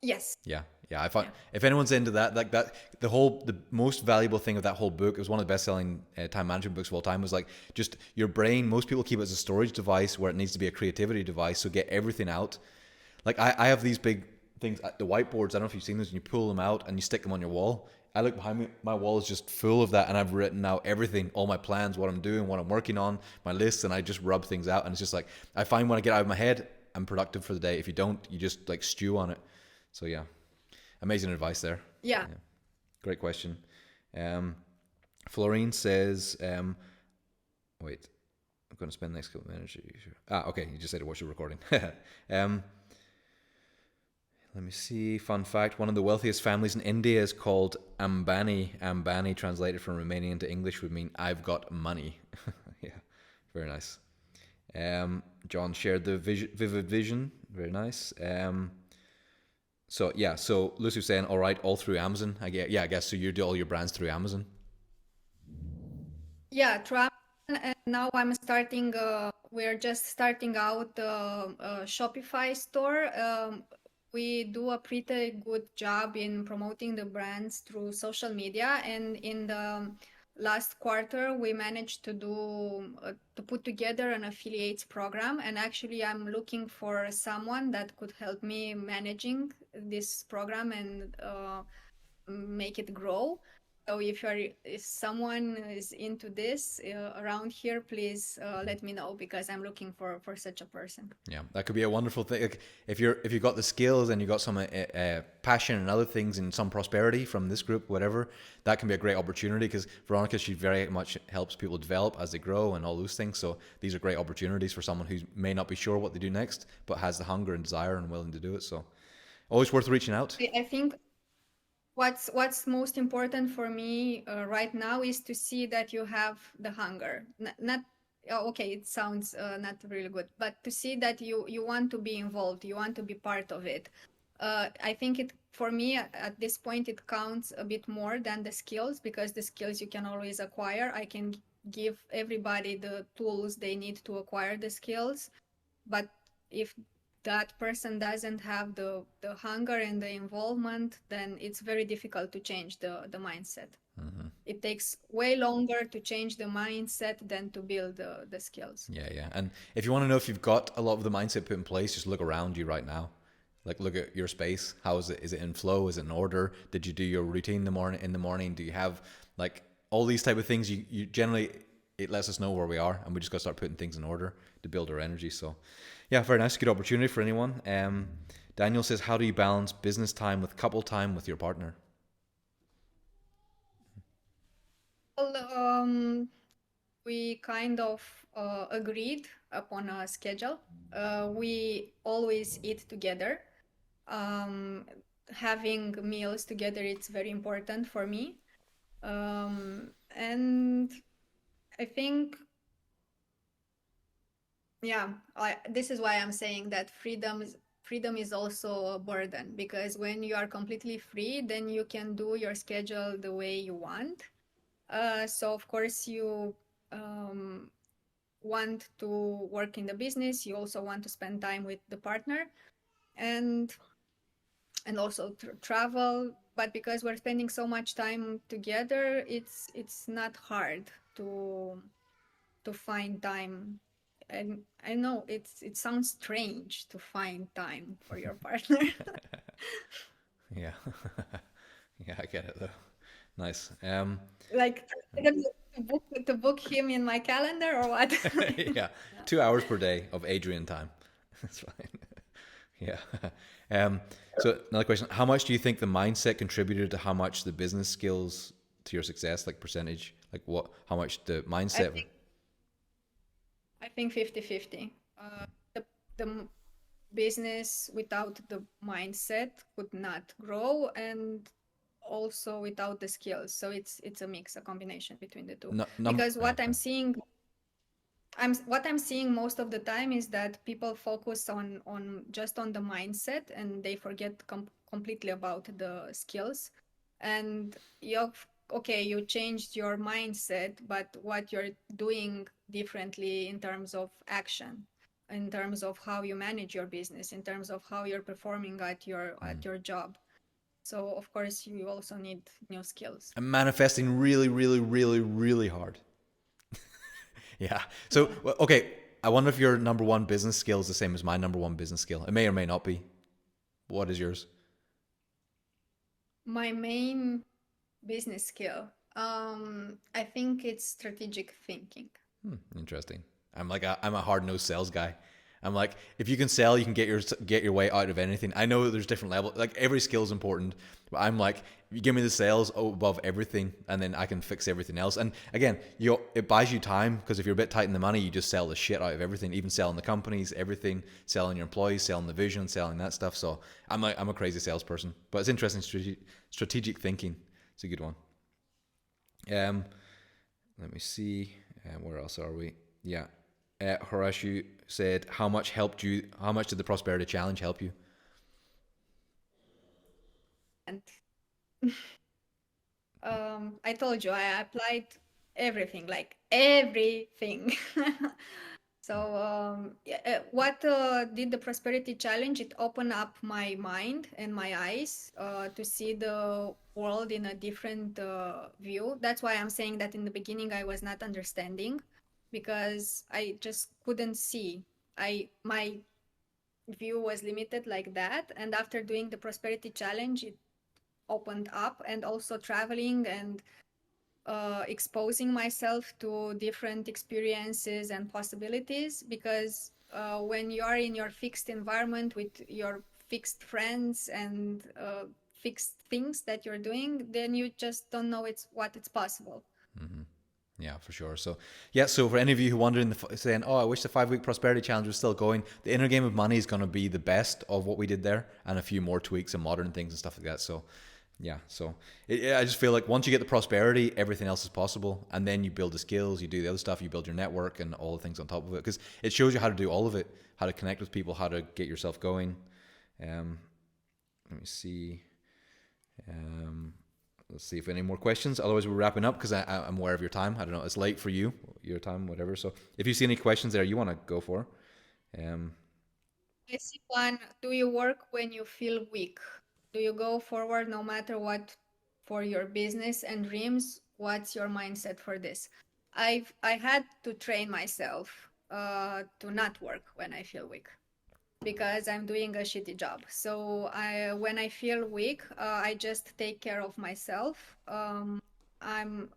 Yes. Yeah. Yeah. I thought if anyone's into that, like that, the most valuable thing of that whole book, it was one of the best selling time management books of all time, was like just your brain. Most people keep it as a storage device where it needs to be a creativity device. So get everything out. Like I have these big things, the whiteboards. I don't know if you've seen those, and you pull them out and you stick them on your wall. I look behind me, my wall is just full of that, and I've written out everything, all my plans, what I'm doing, what I'm working on, my lists, and I just rub things out. And it's just like, I find when I get out of my head, I'm productive for the day. If you don't, you just like stew on it. So yeah, amazing advice there. Yeah. Yeah. Great question. Um, Florine says, wait, I'm going to spend the next couple of minutes. Okay, you just said it was your recording. Let me see. Fun fact: one of the wealthiest families in India is called Ambani. Ambani, translated from Romanian to English, would mean "I've got money." Yeah, very nice. John shared the vivid vision. Very nice. So yeah, so Lucy was saying, all right, all through Amazon. I guess so. You do all your brands through Amazon. Yeah, travel. And now I'm starting, we're just starting out a Shopify store. We do a pretty good job in promoting the brands through social media. And in the last quarter, we managed to put together an affiliates program. And actually, I'm looking for someone that could help me managing this program and make it grow. So if someone is into this around here, please let me know because I'm looking for such a person. Yeah, that could be a wonderful thing. Like, if you've got the skills and you've got some passion and other things and some prosperity from this group, whatever, that can be a great opportunity. Because Veronica, she very much helps people develop as they grow and all those things. So these are great opportunities for someone who may not be sure what they do next, but has the hunger and desire and willing to do it. So always worth reaching out. I think what's most important for me right now is to see that you have the hunger. Not okay, it sounds not really good, but to see that you want to be involved, you want to be part of it. I think it for me at this point it counts a bit more than the skills because the skills you can always acquire. I can give everybody the tools they need to acquire the skills, but if that person doesn't have the hunger and the involvement, then it's very difficult to change the mindset. Mm-hmm. It takes way longer to change the mindset than to build the skills. Yeah, yeah. And if you want to know if you've got a lot of the mindset put in place, just look around you right now. Like, look at your space. How is it? Is it in flow? Is it in order? Did you do your routine in the morning? Do you have like all these type of things? You generally, it lets us know where we are, and we just got to start putting things in order to build our energy. So yeah, very nice. Good opportunity for anyone. Daniel says, how do you balance business time with couple time with your partner? Well, we kind of agreed upon a schedule. We always eat together. Um, Having meals together, it's very important for me. And I think, yeah, this is why I'm saying that freedom is also a burden because when you are completely free, then you can do your schedule the way you want. So of course you want to work in the business. You also want to spend time with the partner, and also travel. But because we're spending so much time together, it's not hard to find time. And I know it sounds strange to find time for your partner. Yeah. Yeah, I get it though. Nice. Like to book him in my calendar or what? Yeah, 2 hours per day of Adrian time. That's fine. Yeah. So another question: how much do you think the mindset contributed to how much the business skills to your success, like percentage, like what, how much the I mindset? think I think 50-50. The business without the mindset could not grow, and also without the skills. So it's a mix, a combination between the two. No, Because okay. what I'm seeing most of the time is that people focus on just on the mindset and they forget completely about the skills. And okay, you changed your mindset, but what you're doing differently in terms of action, in terms of how you manage your business, in terms of how you're performing at your job. So of course you also need new skills. I'm manifesting really, really, really, really hard. Yeah. So, Yeah. okay, I wonder if your number one business skill is the same as my number one business skill. It may or may not be. What is yours? My main business skill. I think it's strategic thinking. Interesting. I'm a hard nosed sales guy. I'm like, if you can sell, you can get your way out of anything. I know there's different levels. Like every skill is important, but I'm like, if you give me the sales above everything, and then I can fix everything else. And again, it buys you time because if you're a bit tight in the money, you just sell the shit out of everything, even selling the companies, everything, selling your employees, selling the vision, selling that stuff. So I'm a crazy salesperson, but it's interesting strategic thinking. It's a good one. Um, Let me see. Where else are we? Yeah. Horashu said, "How much helped you? How much did the prosperity challenge help you?" And I told you I applied everything, like everything. So, what did the Prosperity Challenge? It opened up my mind and my eyes to see the world in a different view. That's why I'm saying that in the beginning I was not understanding because I just couldn't see. My view was limited like that. And after doing the Prosperity Challenge, it opened up, and also traveling and exposing myself to different experiences and possibilities because when you are in your fixed environment with your fixed friends and fixed things that you're doing, then you just don't know it's possible. Yeah, for sure. So, yeah. So, for any of you who wondering, saying, "Oh, I wish the 5 week prosperity challenge was still going," the inner game of money is going to be the best of what we did there, and a few more tweaks and modern things and stuff like that. So, yeah. So, I just feel like once you get the prosperity, everything else is possible, and then you build the skills, you do the other stuff, you build your network, and all the things on top of it, because it shows you how to do all of it, how to connect with people, how to get yourself going. Um, Let me see. Um, let's see if any more questions. Otherwise, we're wrapping up because I'm aware of your time. I don't know. It's late for you, your time, whatever. So if you see any questions there you want to go for, um, I see one. Do you work when you feel weak? Do you go forward no matter what for your business and dreams? What's your mindset for this? I had to train myself to not work when I feel weak because I'm doing a shitty job. So I when I feel weak, I just take care of myself. I'm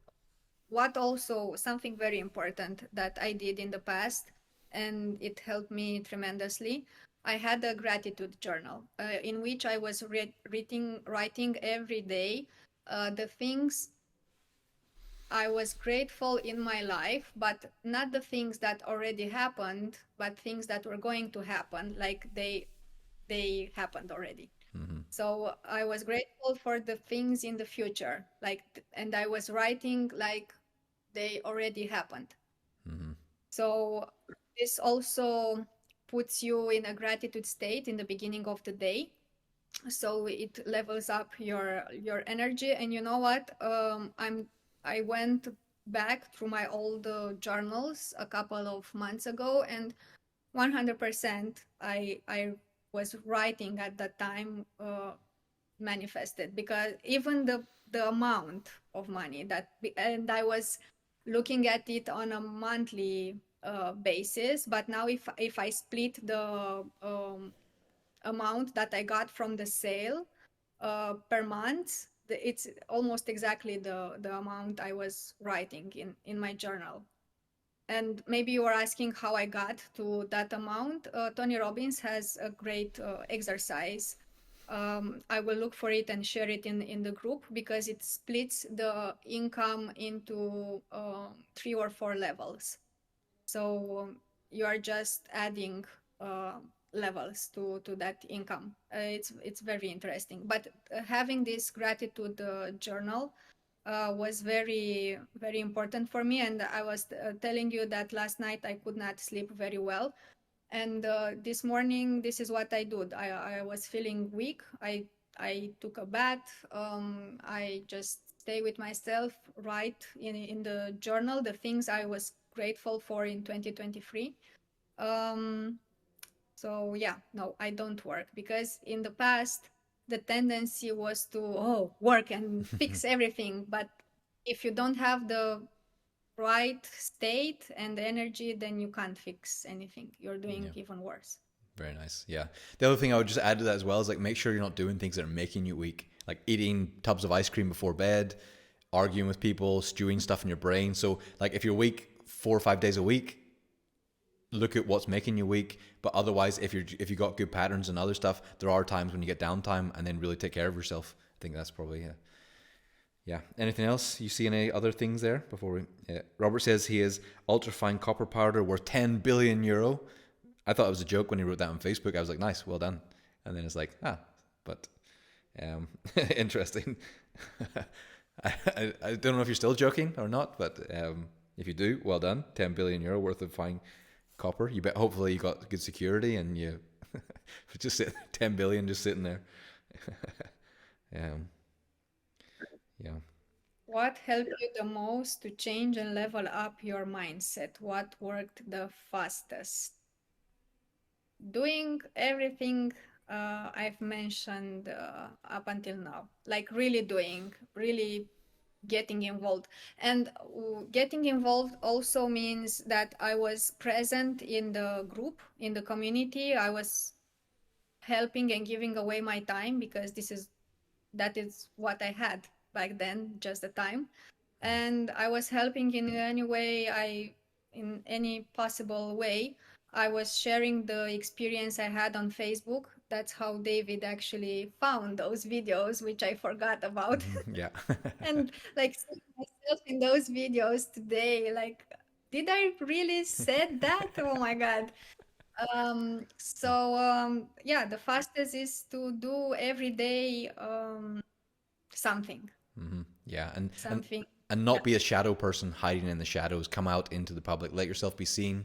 what also something very important that I did in the past, and it helped me tremendously. I had a gratitude journal in which I was writing every day the things I was grateful in my life, but not the things that already happened, but things that were going to happen, like they happened already. So I was grateful for the things in the future, and I was writing like they already happened. So this also puts you in a gratitude state in the beginning of the day. So it levels up your energy. And you know what? I went back through my old journals a couple of months ago, and 100% I was writing at that time manifested because even the amount of money and I was looking at it on a monthly basis, but now if I split the amount that I got from the sale per month, it's almost exactly the amount I was writing in my journal. And maybe you are asking how I got to that amount. Tony Robbins has a great exercise. I will look for it and share it in the group because it splits the income into 3 or 4 levels. So you are just adding uh, levels to that income. It's very interesting. But having this gratitude journal was very important for me. And I was telling you that last night I could not sleep very well. And this morning, this is what I did. I was feeling weak. I took a bath. I just stay with myself, write in the journal the things I was grateful for in 2023. Um, so yeah, no, I don't work because in the past the tendency was to work and fix everything. But if you don't have the right state and energy, then you can't fix anything. You're doing yeah, even worse. very nice. Yeah. The other thing I would just add to that as well is like make sure you're not doing things that are making you weak. like eating tubs of ice cream before bed, arguing with people, stewing stuff in your brain. So like if you're weak 4 or 5 days a week, look at what's making you weak. But otherwise, if you got good patterns and other stuff, there are times when you get downtime, and then really take care of yourself. I think that's probably yeah. Anything else? You see any other things there before we? Robert says he is ultrafine copper powder worth 10 billion euro. I thought it was a joke when he wrote that on Facebook. I was like, nice, well done. And then it's like, but interesting. I don't know if you're still joking or not, but if you do, well done. 10 billion euro worth of fine copper. You bet. Hopefully you got good security, and you just 10 billion just sitting there. Yeah. What helped you the most to change and level up your mindset? What worked the fastest? Doing everything I've mentioned up until now, like really doing, really getting involved. And getting involved also means that I was present in the group, in the community. I was helping and giving away my time, because that is what I had back then, just the time. And I was helping in any possible way. I was sharing the experience I had on Facebook. That's how David actually found those videos, which I forgot about. Yeah. And like seeing myself in those videos today, like, did I really said that? Oh my God. Yeah, the fastest is to do every day something. Yeah, and Something. and not be a shadow person hiding in the shadows. Come out into the public. Let yourself be seen.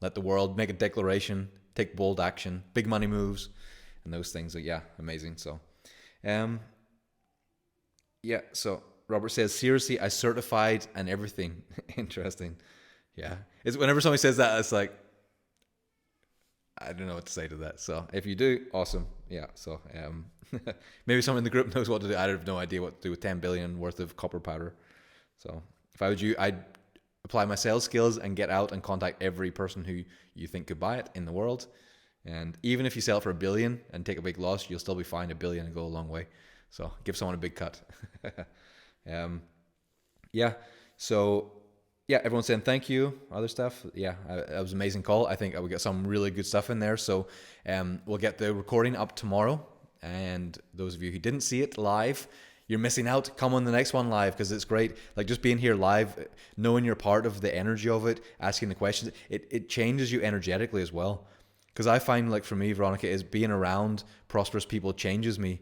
Let the world make a declaration. Take bold action. Big money moves, and those things. Yeah, amazing. So, yeah. So Robert says, seriously, I certified and everything. Interesting. Yeah. It's whenever somebody says that, it's like, I don't know what to say to that. So if you do, awesome. Yeah. So maybe someone in the group knows what to do. I have no idea what to do with 10 billion worth of copper powder. So if I was you, I'd apply my sales skills and get out and contact every person who you think could buy it in the world. And even if you sell it for 1 billion and take a big loss, you'll still be fine. 1 billion and go a long way. So give someone a big cut. Yeah. So yeah, everyone's saying thank you, other stuff. Yeah, that was an amazing call. I think we got some really good stuff in there. So we'll get the recording up tomorrow. And those of you who didn't see it live, you're missing out. Come on the next one live, because it's great. Like just being here live, knowing you're part of the energy of it, asking the questions, it changes you energetically as well. Because I find, like for me, Veronica, is being around prosperous people changes me.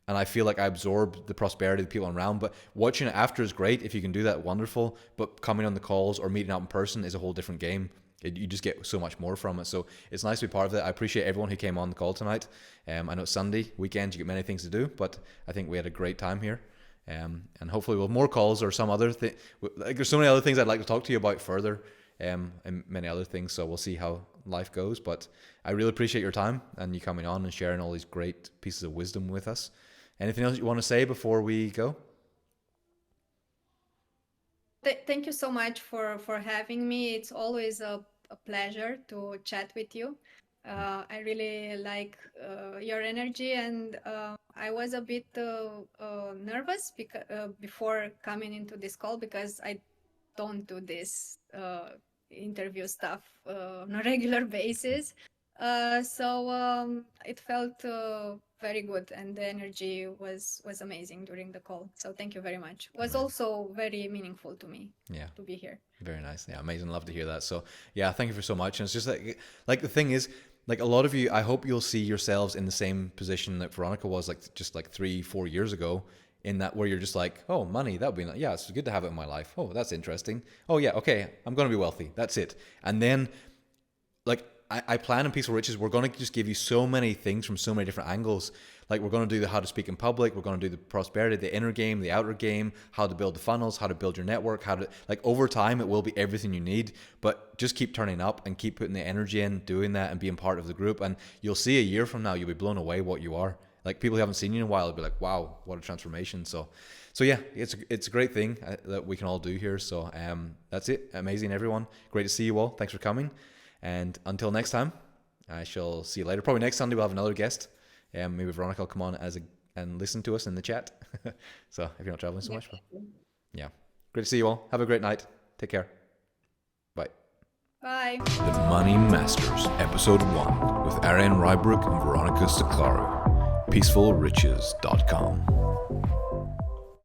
And I feel like I absorb the prosperity of the people around. But watching it after is great. If you can do that, wonderful. But coming on the calls or meeting up in person is a whole different game. You just get so much more from it. So it's nice to be part of it. I appreciate everyone who came on the call tonight. I know it's Sunday, weekend, you get many things to do, but I think we had a great time here. And hopefully we'll have more calls or some other thing. Like there's so many other things I'd like to talk to you about further, and many other things. So we'll see how life goes. But I really appreciate your time and you coming on and sharing all these great pieces of wisdom with us. Anything else you want to say before we go? Thank you so much for having me. It's always a pleasure to chat with you. I really like your energy, and I was a bit nervous before coming into this call, because I don't do this interview stuff on a regular basis. So it felt very good, and the energy was amazing during the call. So thank you very much. It was also very meaningful to me to be here. Very nice. Yeah, amazing. Love to hear that. So yeah, thank you for so much. And it's just like the thing is, like a lot of you, I hope you'll see yourselves in the same position that Veronica was, like just like 3-4 years ago, in that where you're just like, oh, money, that would be, yeah, it's good to have it in my life. Oh, that's interesting. Oh yeah, okay, I'm going to be wealthy. That's it. And then like I plan in Peaceful Riches, we're going to just give you so many things from so many different angles. Like we're going to do the how to speak in public. We're going to do the prosperity, the inner game, the outer game, how to build the funnels, how to build your network, how to, like over time, it will be everything you need, but just keep turning up and keep putting the energy in, doing that and being part of the group. And you'll see a year from now, you'll be blown away what you are. Like people who haven't seen you in a while will be like, wow, what a transformation. So yeah, it's a great thing that we can all do here. So that's it. Amazing, everyone. Great to see you all. Thanks for coming. And until next time, I shall see you later. Probably next Sunday we'll have another guest. Maybe Veronica will come on as and listen to us in the chat. So if you're not traveling so much, but Definitely. yeah. Great to see you all. Have a great night. Take care. Bye. Bye. The Money Masters, Episode 1, with Adrian Rybrook and Veronica Sticlaru. PeacefulRiches.com.